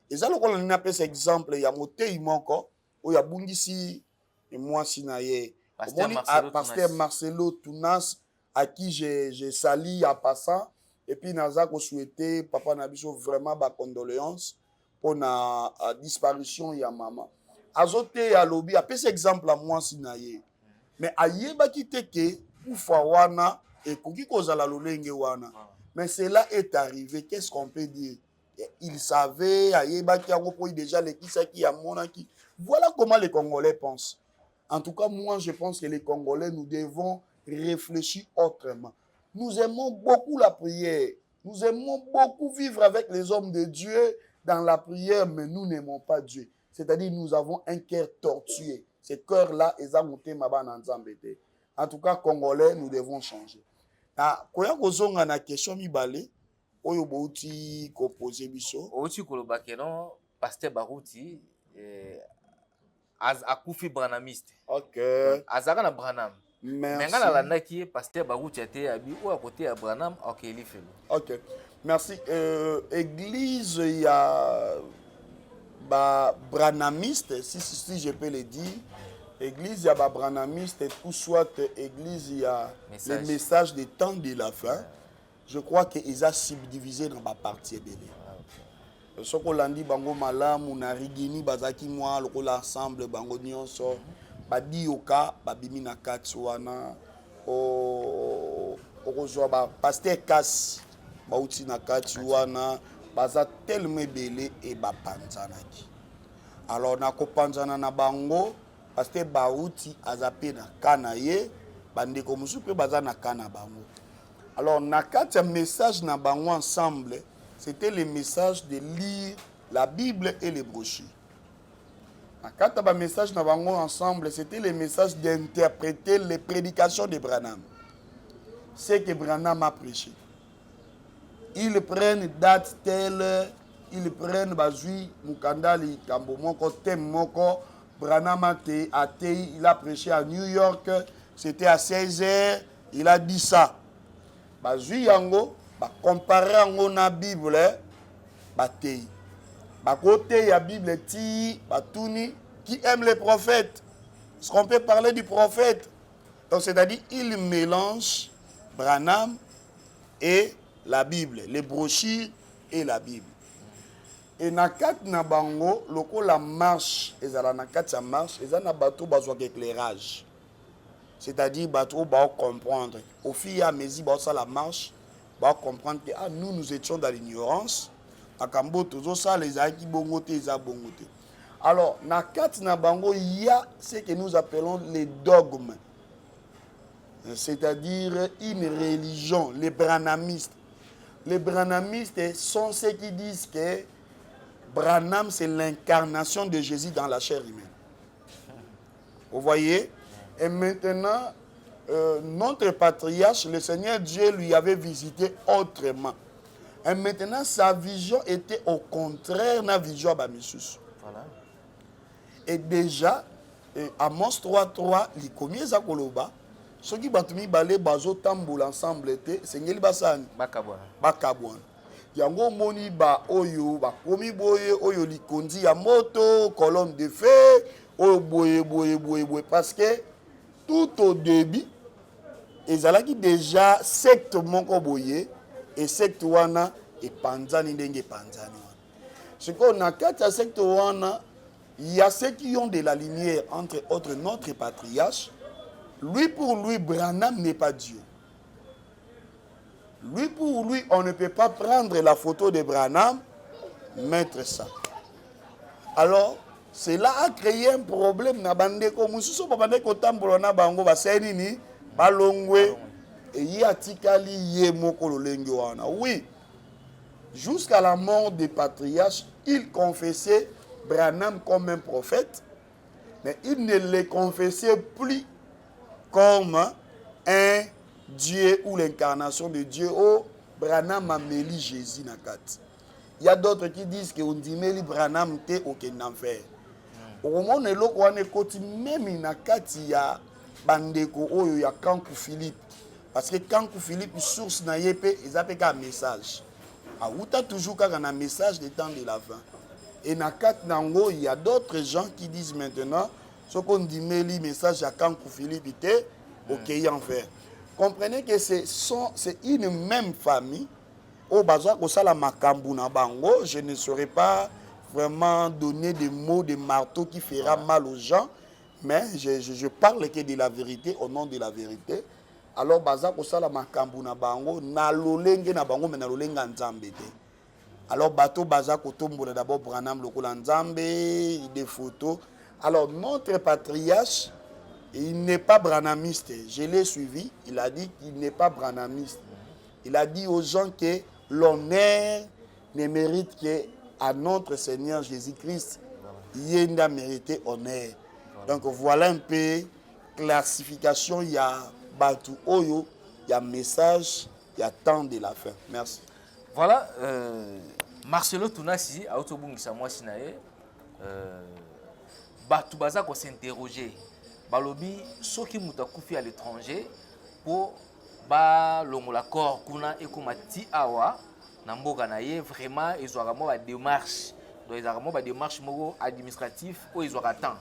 Et ça, on appelle cet exemple, il y a moté imoko, où il y a bundisi, et moi, sinaye. Pasteur Marcelo Tounas, à qui j'ai sali en passant. Et puis, Nazako souhaité, papa Nabiso, vraiment ma condoléance pour la disparition ya maman. Azote ya lobby, après cet exemple à moi si naye. Mais ayeba kite ke ufa wana et koki kozala lolenge wana. Mais cela est arrivé, qu'est-ce qu'on peut dire? Il savait, ayeba ki yango po déjà les qui a monaki. Voilà comment les Congolais pensent. En tout cas, moi je pense que les Congolais nous devons réfléchir autrement. Nous aimons beaucoup la prière. Nous aimons beaucoup vivre avec les hommes de Dieu dans la prière, mais nous n'aimons pas Dieu. C'est-à-dire nous avons un cœur tortué. Ce cœur-là, en tout cas, Congolais, nous devons changer. Quand on a une question, oyo bouti ko poser biso. Outi koloba kenon pasteur Barouti akufi branamiste. OK. Azaka na Branham. Merci. Menga na landaki pasteur Barouti ate abi ou à côté à Branham OK li felo. OK. Merci. Église il y a branamiste si je peux le dire. Église il y a branamiste tout soit église il y a le message des temps de la fin. Je crois qu'ils ont subdivisé dans ma partie belé. Ce qu'on a dit bango malamu na rigini bazaki moi l'ensemble bango nyonso badi yoka babimi na kati wana o okozwa ba pasteur Kasi bauti na kati wana baza tellement belé et ba panzanaki. Alors na ko panzana na bango pasteur Bauti azape na kana ye bandeko musu pe baza na kana bango. Alors, na un message na bango ensemble, c'était le message de lire la Bible et les brochures. Na un message na bango ensemble, c'était le message d'interpréter les prédications de Branham. Ce que Branham a prêché. Ils prennent date telle, ils prennent bazui mukandali kambo moko thème moko Branham il a prêché à New York, c'était à 16h, il a dit ça. Bazui yango ba comparer yango na Bible ba tei ba côté ya Bible ti batuni qui aime les prophètes. Est-ce qu'on peut parler du prophète? Donc c'est-à-dire il mélange Branham et la Bible, les brochures et la Bible. Et na kat na bango loko la marche ezala na kat sa marche ezana bateau bazwa éclairage. C'est-à-dire bateau va comprendre. Au fil et à mesure ça la marche, va comprendre que nous étions dans l'ignorance. À Kambo toujours ça les aki bongote za bongote. Alors na kat na bango il y a ce que nous appelons les dogmes. C'est-à-dire une religion, les branhamistes. Les branhamistes sont ceux qui disent que Branham c'est l'incarnation de Jésus dans la chair humaine. Vous voyez? Et maintenant, notre patriarche, le Seigneur Dieu lui avait visité autrement. Et maintenant, sa vision était au contraire de la vision de Bamissus. Voilà. Et déjà, Amos 3.3, les premiers akoloba, ceux qui batumi balé bazo tamboul ensemble étaient, Seigneur Bassan. Bakabouan. Yango moni ba oyo, ba komi boye, oyo likondi ya moto, colonne de feu, oyo boye, parce que tout au début, ils allaient déjà secte moko boye et secte wana et panzani ndenge panzani. Ce qu'on a quatre secte wana, il y a ceux qui ont de la lumière entre autres notre patriarche. Lui pour lui Branham n'est pas Dieu. Lui pour lui on ne peut pas prendre la photo de Branham mettre ça. Alors cela a créé un problème na bandeko mususu pa bandeko tambola na bango baseni ni balongwe et y atikali ye moko lolenge wana. Oui. Jusqu'à la mort des patriarches, il confessait Branham comme un prophète, mais il ne le confessait plus comme un Dieu ou l'incarnation de Dieu. Oh, Branham a mêlé Jésus na kat. Il y a d'autres qui disent que on dit mêlé Branham te aucun enfer. Au moment où l'on a écouté même na kat ya bandeko oyo ya Kankou Philippe, parce que Kankou Philippe source na yepé ils appellent un message. Ah, ou t'as toujours un message des temps de la fin. Et na kat nango il y a d'autres gens qui disent maintenant ce qu'on dit mêlé message à Kankou Philippe était aucun enfer. Comprenez que c'est une même famille. Au bazar ko sala makambu na bango, je ne saurais pas vraiment donner des mots, des marteaux qui fera mal aux gens, mais je parle que de la vérité au nom de la vérité. Alors, baza kosala makambu na bango, na lolenge na bango, mais na lolenga nzambe te. Alors, bateau baza kotombola d'abord Branham lokola nzambe, des photos. Alors, notre patriarche, il n'est pas branhamiste. Je l'ai suivi, il a dit qu'il n'est pas branhamiste. Il a dit aux gens que l'honneur ne mérite qu'à notre Seigneur Jésus-Christ. Il a mérité honneur. Donc voilà un peu classification. Il y a Batu Oyo, il y a message, il y a temps de la fin. Merci. Voilà, Marcelo Tunasi, à Autobungisa Mwasinae, Batu Baza ko s'interroger. Balobi, ceux qui mouta koufi à l'étranger, pour ba longola corps kuna ekomati awa, namboka na ye, vraiment, ils ont vraiment des démarches. Donc, ils ont vraiment des démarches administratives où ils ont temps.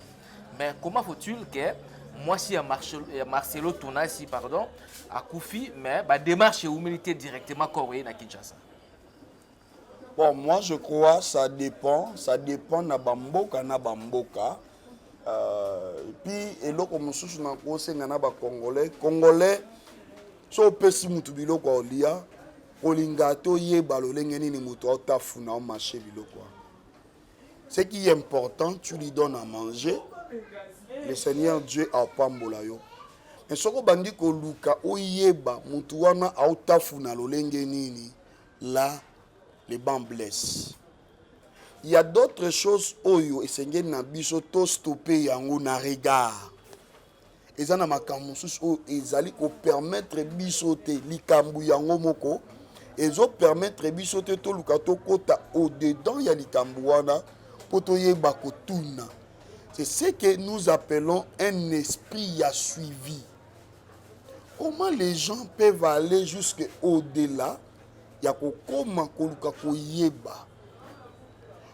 Mais comment faut-il que moi, si Marcelo Tunasi, pardon, à Koufi, mais bah, démarche et humilité directement corée na Kinshasa? Bon, moi je crois ça dépend na bamboka na bamboka. Puis eloko mosusu na kosenga na ba Congolais so pesi mutu biloko olia olinga to yeba lolenge nini mutu otafuna o marché biloko. Ce qui est important, tu lui donnes à manger. Le Seigneur Dieu a pambola yo. Mais soko bandi ko luka oyeba mutu wana autafuna lolenge nini, là les bancs blessent. Il y a d'autres choses oyo esengé na biso to stopper yango na regard. Ezana makambo sus o ezali ko permettre biso te likambu yango moko ezo permettre biso te to luka to kota au dedans ya likambu wana poto yeba ko tuna. C'est ce que nous appelons un esprit à suivi. Comment les gens peuvent aller jusqu'au delà?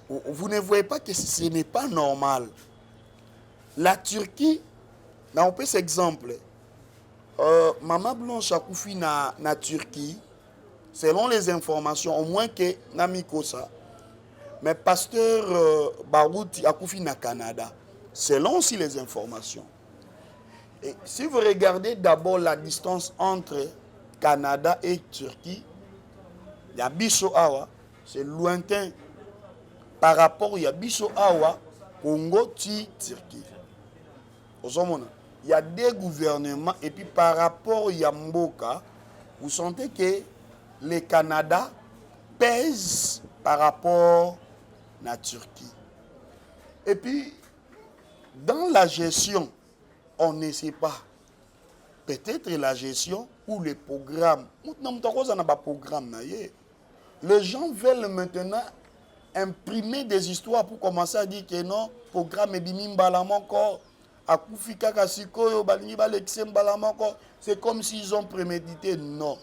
Vous ne voyez pas que ce n'est pas normal. La Turquie, on peut cet exemple. Maman Blanche a koufi na Turquie, selon les informations, au moins que Namikosa. Mais pasteur Barouti a koufi na Canada, selon aussi les informations. Et si vous regardez d'abord la distance entre Canada et Turquie, Yabiso Awa, c'est lointain par rapport à Yabiso Awa, Congo, Turquie. Il y a des gouvernements et puis par rapport à Yamboka, vous sentez que le Canada pèse par rapport à la Turquie. Et puis, dans la gestion, on ne sait pas. Peut-être la gestion ou les programmes. Les gens veulent maintenant imprimer des histoires pour commencer à dire que non, programme est c'est comme s'ils ont prémédité. Non.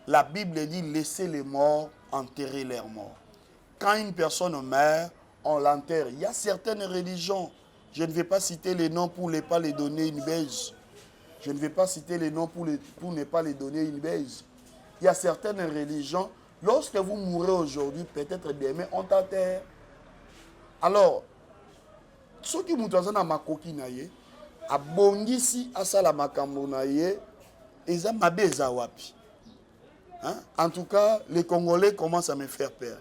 La Bible dit laissez les morts enterrer leurs morts. Quand une personne meurt, on l'enterre. Il y a certaines religions, je ne vais pas citer les noms pour ne pas les donner une baise. Je ne vais pas citer les noms pour ne pas les donner une baise. Il y a certaines religions, lorsque vous mourrez aujourd'hui, peut-être demain, on t'enterre. Alors, ceux qui m'ont na makoki na ye, abongisi asala makambo na ye, eza mabeza wapi. En tout cas, les Congolais commencent à me faire peur.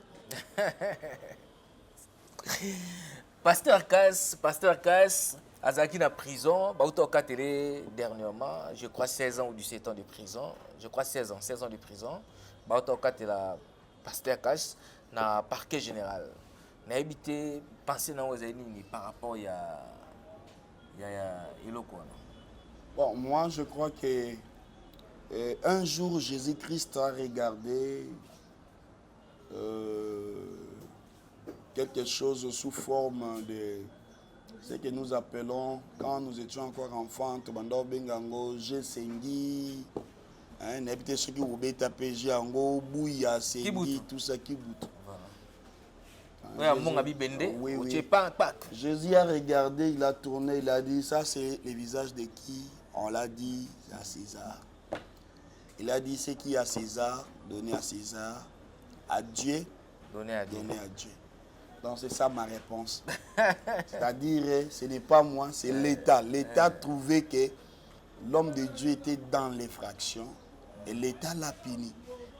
Pasteur Kass, Azaki na prison, Bauta Okatele dernièrement, je crois 16 ans ou 17 ans de prison. Je crois 16 ans de prison. Bauta Okatele Pasteur Kass na parquet général. Na habité penser na ozali par rapport à Eloko. Bon, moi je crois que un jour Jésus-Christ a regardé quelque chose sous forme de ce que nous appelons, quand nous étions encore enfants, Tobando Bengango, Jesengi, n'habité ceux qui vous bêta PG, Ango, Bouya, Sengi, tout ça qui bout. Oui. Jésus a regardé, il a tourné, il a dit, ça c'est le visage de qui? On l'a dit, c'est à César. Il a dit, ce qui est à César, donné à César, à Dieu, donné à Dieu. Donc c'est ça ma réponse. C'est-à-dire, ce n'est pas moi, c'est l'État. L'État trouvait que l'homme de Dieu était dans l'effraction et l'État l'a puni.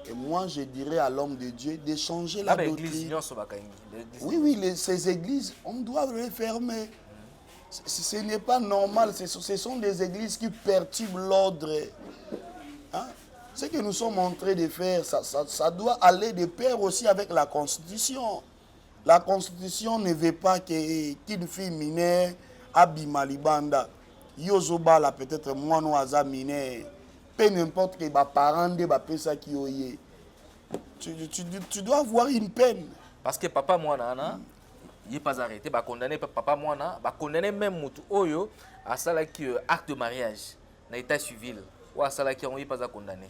Et moi, je dirais à l'homme de Dieu de changer la doctrine. Oui, oui, ces églises, on doit les fermer. Ce n'est pas normal. Ce sont des églises qui perturbent l'ordre. Hein? Ce que nous sommes en train de faire, ça doit aller de pair aussi avec la Constitution. La Constitution ne veut pas qu'une fille mineure abîme Libanda. Yozoba là peut-être moi nous aza mineure. Peu n'importe que les parents de ça qui oye. Tu dois avoir une peine. Parce que papa moi nana, il n'est pas arrêté, bah condamné papa moi na, bah condamné même mutu oyo à ça là qui acte de mariage dans l'état civil ou à ça là qui on y pas condamné.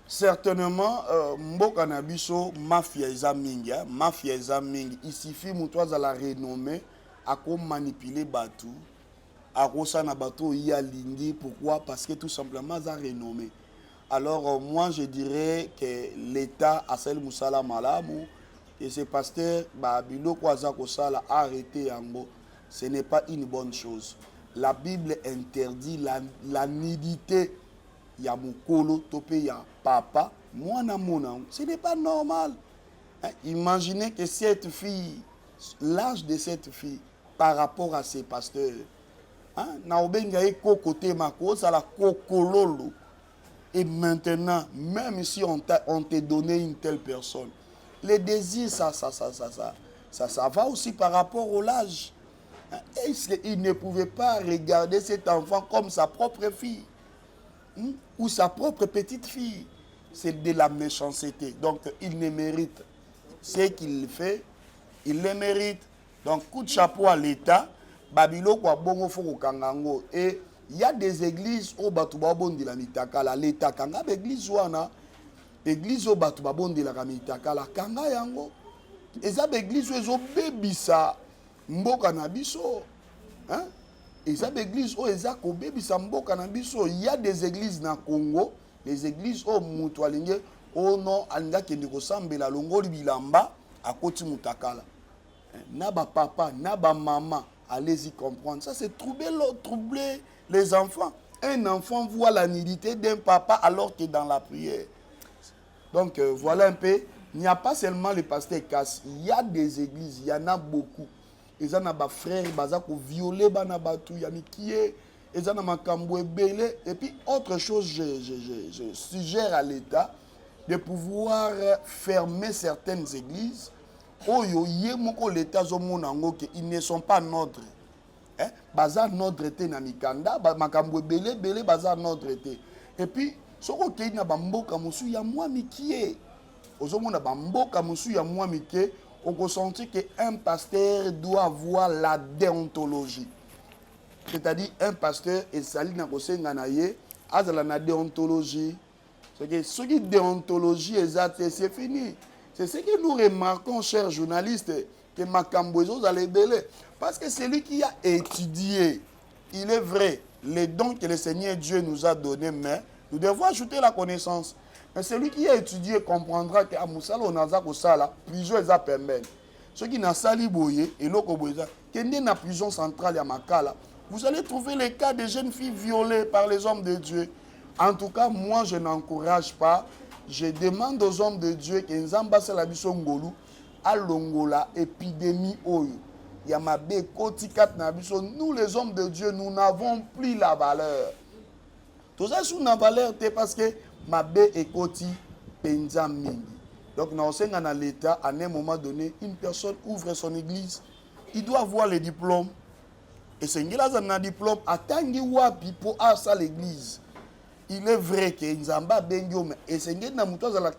Certainement, mboka na biso mafia eza mingi, mafia eza mingi. Il suffit mutu azala renommé ako manipuler batu, ako sana batu ya lingi. Pourquoi? Parce que tout simplement ça renommé. Alors moi je dirais que l'État a celle musala malamu et ces pasteurs ba biloko aza ko sala arrêter yango. Ce n'est pas une bonne chose. La Bible interdit la nudité. Il y a mukolo, topé, il y a papa, moi na mona. Ce n'est pas normal. Hein? Imaginez que cette fille, l'âge de cette fille, par rapport à ses pasteurs, na obenga eko côté mako, ça la kokololo. Et maintenant, même si on t'a donné une telle personne, les désirs, ça va aussi par rapport au l'âge. Hein? Est-ce qu'il ne pouvait pas regarder cet enfant comme sa propre fille? Ou sa propre petite fille? C'est de la méchanceté. Donc, il ne mérite ce qu'il fait, il le mérite. Donc, coup de chapeau à l'État. Babilo kwa bongo foko kangango. Et il y a des églises au Batouba Bondi la Mitakala. L'État kanga l'église wana. Église au Batouba Bondi la Mitakala. Kanga yango. Et ça, l'église où ils ont bébisa. Mboka na biso. Hein? Et ça, l'église où ils ont bébisa mboka na biso. Il y a des églises na Congo. Les églises au Moutoualingue. Oh non, anga kendeko sambela longoli bilamba. À côté Moutakala. Naba papa, naba maman. Allez-y comprendre. Ça, c'est troubler les enfants. Un enfant voit la nudité d'un papa alors qu'il est dans la prière. Donc, voilà un peu. Il n'y a pas seulement les pasteurs casse. Il y a des églises. Il y en a beaucoup. Ils ont des frères, ils ont violé, ils ont tué, ils ont belé. Et puis, autre chose, je suggère à l'État de pouvoir fermer certaines églises. L'État ils ne sont pas notre. Baza notre été na mikanda, makambo belé baza notre été. Et puis soko kei na bamboka musu ya mwa mikie. Ozomona bamboka musu ya mwa mikie, on ressent que un pasteur doit avoir la déontologie. C'est-à-dire un pasteur et sali na kosenga na ye, azala na déontologie. C'est que ce qui déontologie exacte, c'est fini. C'est ce que nous remarquons, chers journalistes, que Makambozo allait belé. Parce que c'est lui qui a étudié. Il est vrai, les dons que le Seigneur Dieu nous a donnés, mais nous devons ajouter la connaissance. Mais celui qui a étudié comprendra qu'à Moussala, on a Zakosala, prison est à permettre. Ceux qui n'ont sali boye, et l'autre boye, qui est dans la prison centrale à Makala, vous allez trouver les cas de jeunes filles violées par les hommes de Dieu. En tout cas, moi, je n'encourage pas. Je demande aux hommes de Dieu que Nzamba Salabiso Ngolu à Longola épidémie oyo. Yamabe Kotikat Nabiso, nous les hommes de Dieu, nous n'avons plus la valeur. Tout ça sous la valeur, c'est parce que Mabé et Koti Penza Mingi. Donc, dans l'État, à un moment donné, une personne ouvre son église, il doit avoir le diplôme. Et c'est un diplôme, attendez wapi pour ça l'église. Il est vrai que Nzamba Bengyo, et c'est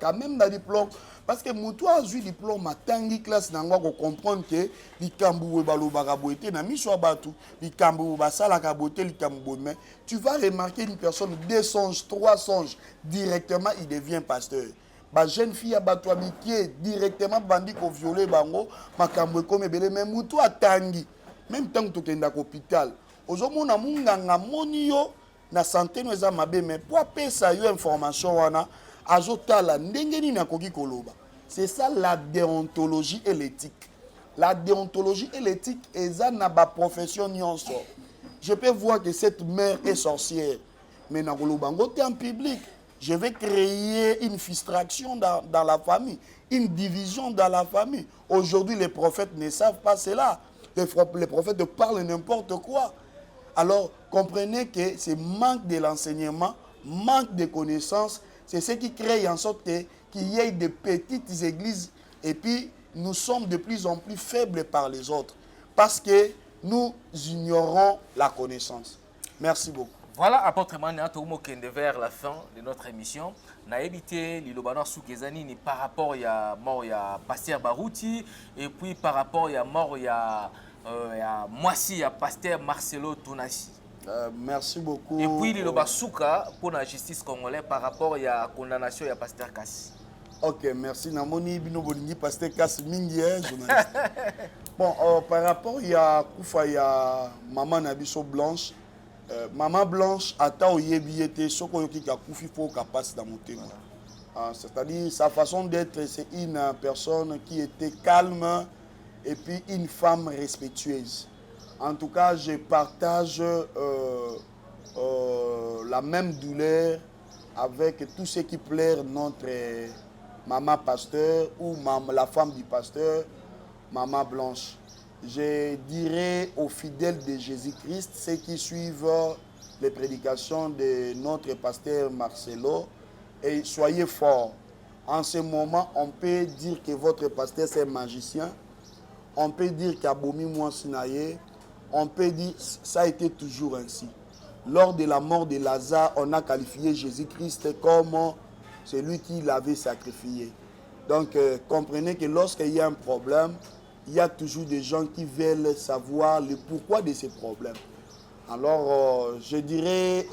quand même un diplôme. Parce que Moutou a eu diplôme à Tangi classe, n'a pas comprendre que les Kambou Balo Baraboté, n'a mis sur Batou, les Kambou Basala Kaboté, les Kambou. Mais tu vas remarquer une personne, 2 songes, 3 songes, directement il devient pasteur. La jeune fille a Batou Amiké, directement bandit qu'on violé Bango, ma Kambou comme Belé, mais Moutou a Tangi. Même tant que tu es dans l'hôpital. Aujourd'hui, on a Munganga Monio. Na santé nous a mabé mais pour pesa yo information wana azotala ndenge ni na koki koloba. C'est ça la déontologie et l'éthique. la déontologie et l'éthique, eza na ba profession nyonso. Je peux voir que cette mère est sorcière, mais na kolobango te en public. Je vais créer une frustration dans la famille, une division dans la famille. Aujourd'hui, les prophètes ne savent pas cela. Les prophètes parlent n'importe quoi. Alors, comprenez que ce manque de l'enseignement, manque de connaissances, c'est ce qui crée en sorte qu'il y ait de petites églises et puis nous sommes de plus en plus faibles par les autres parce que nous ignorons la connaissance. Merci beaucoup. Voilà, apôtre Mania, vers la fin de notre émission. Na évité l'ilobana soukezani par rapport à mort ya pasteur Barouti et puis par rapport à mort ya Moissi ya pasteur Marcelo Tonassi. Merci beaucoup. Et puis l'ilobana souka pour la justice congolaise par rapport à la condamnation ya pasteur Kassi. Ok, merci. Namoni bino bolingi pasteur Kassi mingi journaliste. Bon, par rapport à Koufa ya maman Nabiso Blanche. Maman Blanche, ata oyebi ete soko yoki ka kufi fo ka passe dans mon témoin. C'est-à-dire sa façon d'être, c'est une personne qui était calme et puis une femme respectueuse. En tout cas, je partage la même douleur avec tout ce qui plaît notre maman pasteur ou la femme du pasteur, maman Blanche. Je dirais aux fidèles de Jésus-Christ, ceux qui suivent les prédications de notre pasteur Marcelo, et soyez forts. En ce moment, on peut dire que votre pasteur c'est un magicien, on peut dire qu'Abomi Mouansinaye, on peut dire que ça a été toujours ainsi. Lors de la mort de Lazare, on a qualifié Jésus-Christ comme celui qui l'avait sacrifié. Donc, comprenez que lorsqu'il y a un problème, il y a toujours des gens qui veulent savoir le pourquoi de ces problèmes. Alors, je dirais,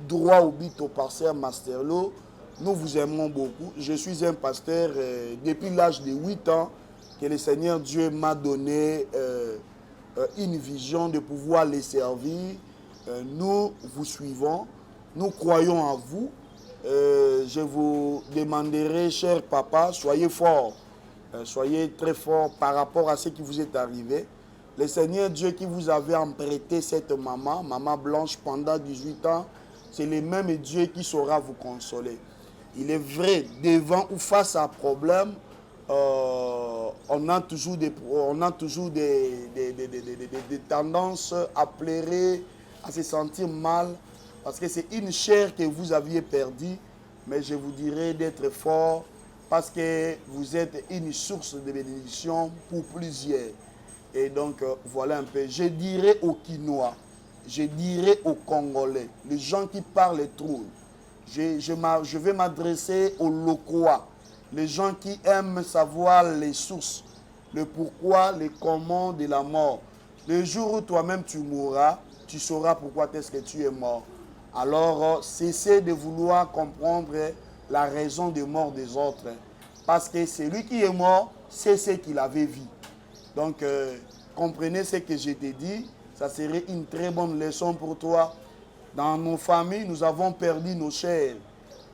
droit au but au pasteur Masterlo, nous vous aimons beaucoup. Je suis un pasteur depuis l'âge de 8 ans que le Seigneur Dieu m'a donné une vision de pouvoir les servir. Nous vous suivons, nous croyons en vous. Je vous demanderai, cher papa, soyez forts. Soyez très forts par rapport à ce qui vous est arrivé. Le Seigneur Dieu qui vous avait emprunté cette maman Blanche pendant 18 ans, c'est le même Dieu qui saura vous consoler. Il est vrai, devant ou face à un problème, on a toujours des tendances à pleurer, à se sentir mal, parce que c'est une chair que vous aviez perdue, mais je vous dirais d'être fort, parce que vous êtes une source de bénédiction pour plusieurs. Et donc, voilà un peu. Je dirais aux Quinois, je dirais aux Congolais, les gens qui parlent trop. Je vais m'adresser aux Lokois, les gens qui aiment savoir les sources, le pourquoi, les comment de la mort. Le jour où toi-même tu mourras, tu sauras pourquoi est-ce que tu es mort. Alors, cessez de vouloir comprendre la raison de mort des autres. Parce que celui qui est mort, c'est ce qu'il avait vu. Donc, comprenez ce que je t'ai dit. Ça serait une très bonne leçon pour toi. Dans nos familles, nous avons perdu nos chers.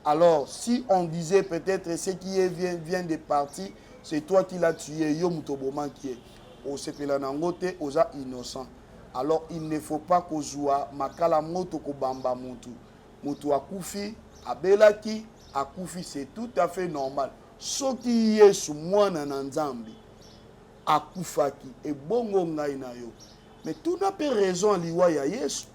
Alors, si on disait peut-être ce qui vient de partir, c'est toi qui l'as tué, yo mutoboman qui est. Au sepelanangote, osa innocent. Alors, il ne faut pas qu'on joue makala moto ko bamba mutu. Mutu akufi, abelaki, akufi, c'est tout à fait normal. Ce qui est sous moi na nzambi, akufaki, et bongo ngai na yo. Mais tout n'a pas raison liwa ya Yesu.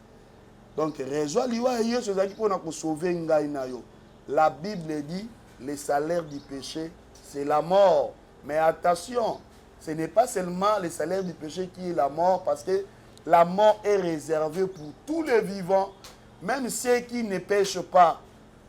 Donc, raison liwa ya Yesu, c'est pour nous sauver ngai na yo. La Bible dit, le salaire du péché, c'est la mort. Mais attention, ce n'est pas seulement le salaire du péché qui est la mort, parce que la mort est réservée pour tous les vivants, même ceux qui ne pêchent pas.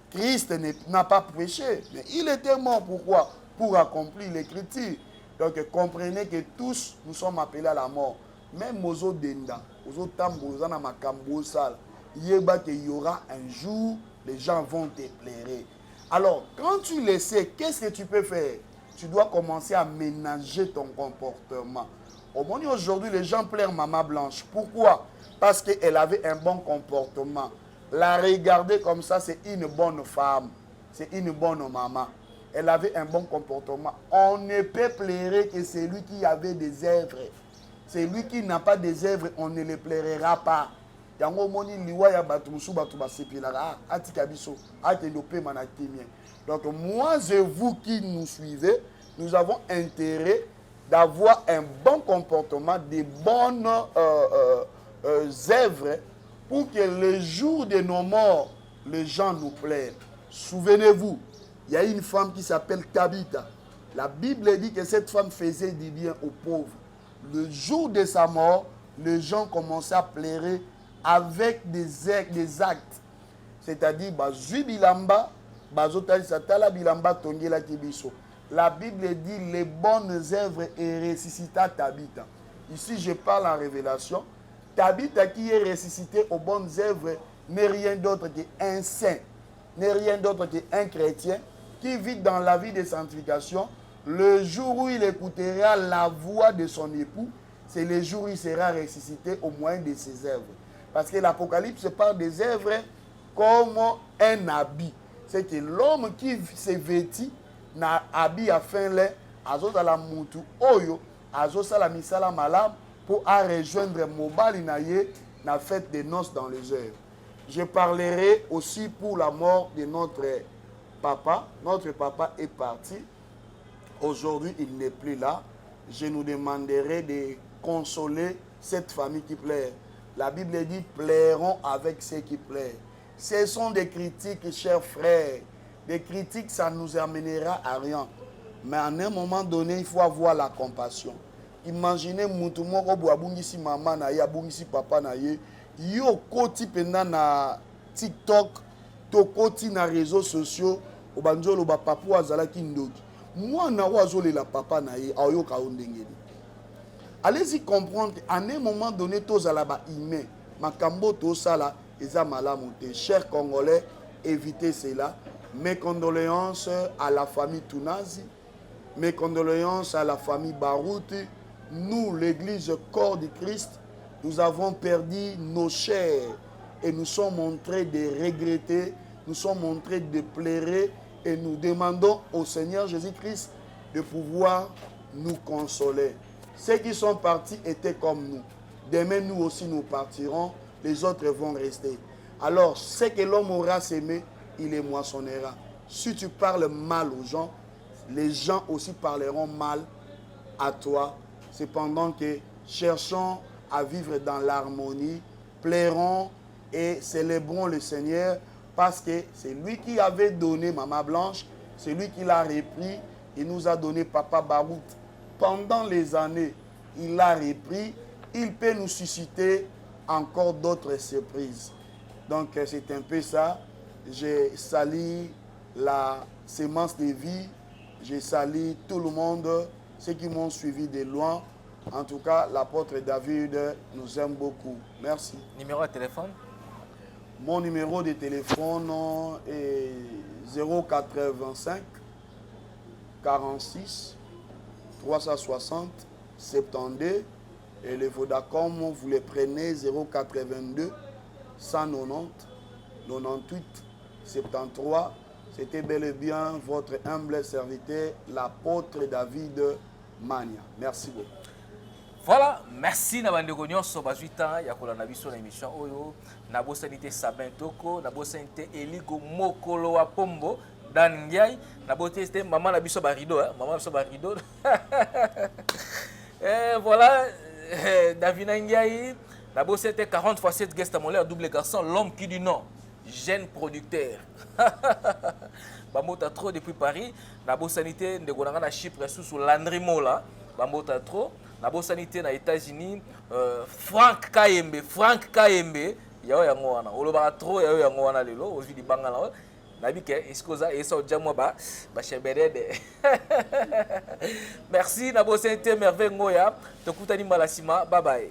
Christ n'a pas péché, mais il était mort. Pourquoi? Pour accomplir l'écriture. Donc comprenez que tous nous sommes appelés à la mort. Même Mozo Denda, Mozo Tambouzana Makambo Sal, il y aura un jour, les gens vont te plaire. Alors, quand tu le sais, qu'est-ce que tu peux faire? Tu dois commencer à ménager ton comportement. Au moins aujourd'hui, les gens plairent Maman Blanche. Pourquoi? Parce qu'elle avait un bon comportement. La regarder comme ça, c'est une bonne femme. C'est une bonne maman. elle avait un bon comportement. On ne peut plairer que celui qui avait des œuvres. Celui qui n'a pas des œuvres, on ne le plaira pas. Yango moni liwa ya batu musu batu basepilaka atika biso akelope manatemien. Donc moi et vous qui nous suivez, nous avons intérêt d'avoir un bon comportement, des bonnes œuvres pour que le jour de nos morts, les gens nous plaisent. Souvenez-vous, il y a une femme qui s'appelle Tabitha. La Bible dit que cette femme faisait du bien aux pauvres. Le jour de sa mort, les gens commençaient à pleurer avec des actes. C'est-à-dire, la Bible dit les bonnes œuvres et ressuscita Tabitha. Ici, je parle en révélation. Tabitha qui est ressuscité aux bonnes œuvres n'est rien d'autre qu'un saint, n'est rien d'autre qu'un chrétien qui vit dans la vie de sanctification. Le jour où il écoutera la voix de son époux, c'est le jour où il sera ressuscité au moyen de ses œuvres. Parce que l'Apocalypse parle des œuvres comme un habit. C'est que l'homme qui s'est vêtu na habit à fin lait, azosala mutu oyo, azosala misala malam pour rejoindre mobali naye na fête des noces dans les heures. Je parlerai aussi pour la mort de notre papa. Notre papa est parti. Aujourd'hui, il n'est plus là. Je nous demanderai de consoler cette famille qui pleure. La Bible dit « Pleurons avec ceux qui pleurent ». Ce sont des critiques, chers frères. Des critiques, ça ne nous amènera à rien. Mais à un moment donné, il faut avoir la compassion. Imaginez mutumo ko abungisi mama na ye, abungisi papa na ye. Yo koti penda na TikTok, to koti na réseaux sociaux, obanjolo ba papu azala ki ndoki. Moi na wazole la papa na ye, ayo ka ondengeli. Allez-y comprendre qu'à un moment donné, tous à la bas humain, makambo to sala eza malamu te. Chers Congolais, évitez cela. Mes condoléances à la famille Tounazi, mes condoléances à la famille Barouti. Nous, l'Église corps du Christ, nous avons perdu nos chers et nous sommes montrés de regretter, nous sommes montrés de pleurer et nous demandons au Seigneur Jésus-Christ de pouvoir nous consoler. Ceux qui sont partis étaient comme nous. Demain, nous aussi, nous partirons. Les autres vont rester. Alors, ce que l'homme aura sémé, il les moissonnera. Si tu parles mal aux gens, les gens aussi parleront mal à toi. Cependant que cherchons à vivre dans l'harmonie, plairons et célébrons le Seigneur parce que c'est lui qui avait donné Maman Blanche, c'est lui qui l'a repris. Il nous a donné Papa Barout. Pendant les années, il l'a repris. Il peut nous susciter encore d'autres surprises. Donc c'est un peu ça. Je salue la sémence de vie. Je salue tout le monde, ceux qui m'ont suivi de loin. En tout cas, l'apôtre David nous aime beaucoup. Merci. Numéro de téléphone? Mon numéro de téléphone est 085 46 360 72. Et le Vodacom, vous le prenez 082 190 98 73. C'était bel et bien votre humble serviteur, l'apôtre David Mania. Merci beaucoup. Voilà, merci na bandeko nyonso bazwita ya kolanda biso na émission oyo. Na bosanité Sabin Toko, na bosanité Eligo Mokolo wa Pombo, Dan Ndiaye, na bosanité maman na biso barido, maman biso barido. Et voilà, David Ndiaye, na bosanité 40 x 7 guest à Molaire, double garçon, l'homme qui dit non, jeune producteur. Bamota trop depuis Paris, na bosanité de Gonanga na Chypre sous Landry Mola, Bamota trop. Na bosanité na États-Unis, Frank Kayembe, yao yango wana. Oloba trop yao yango wana lelo, ozi di bangala. Nabike iskoza esa ojamwa ba cheberede. Merci na bosanité merveille ngoya, tokutani malasima, bye bye.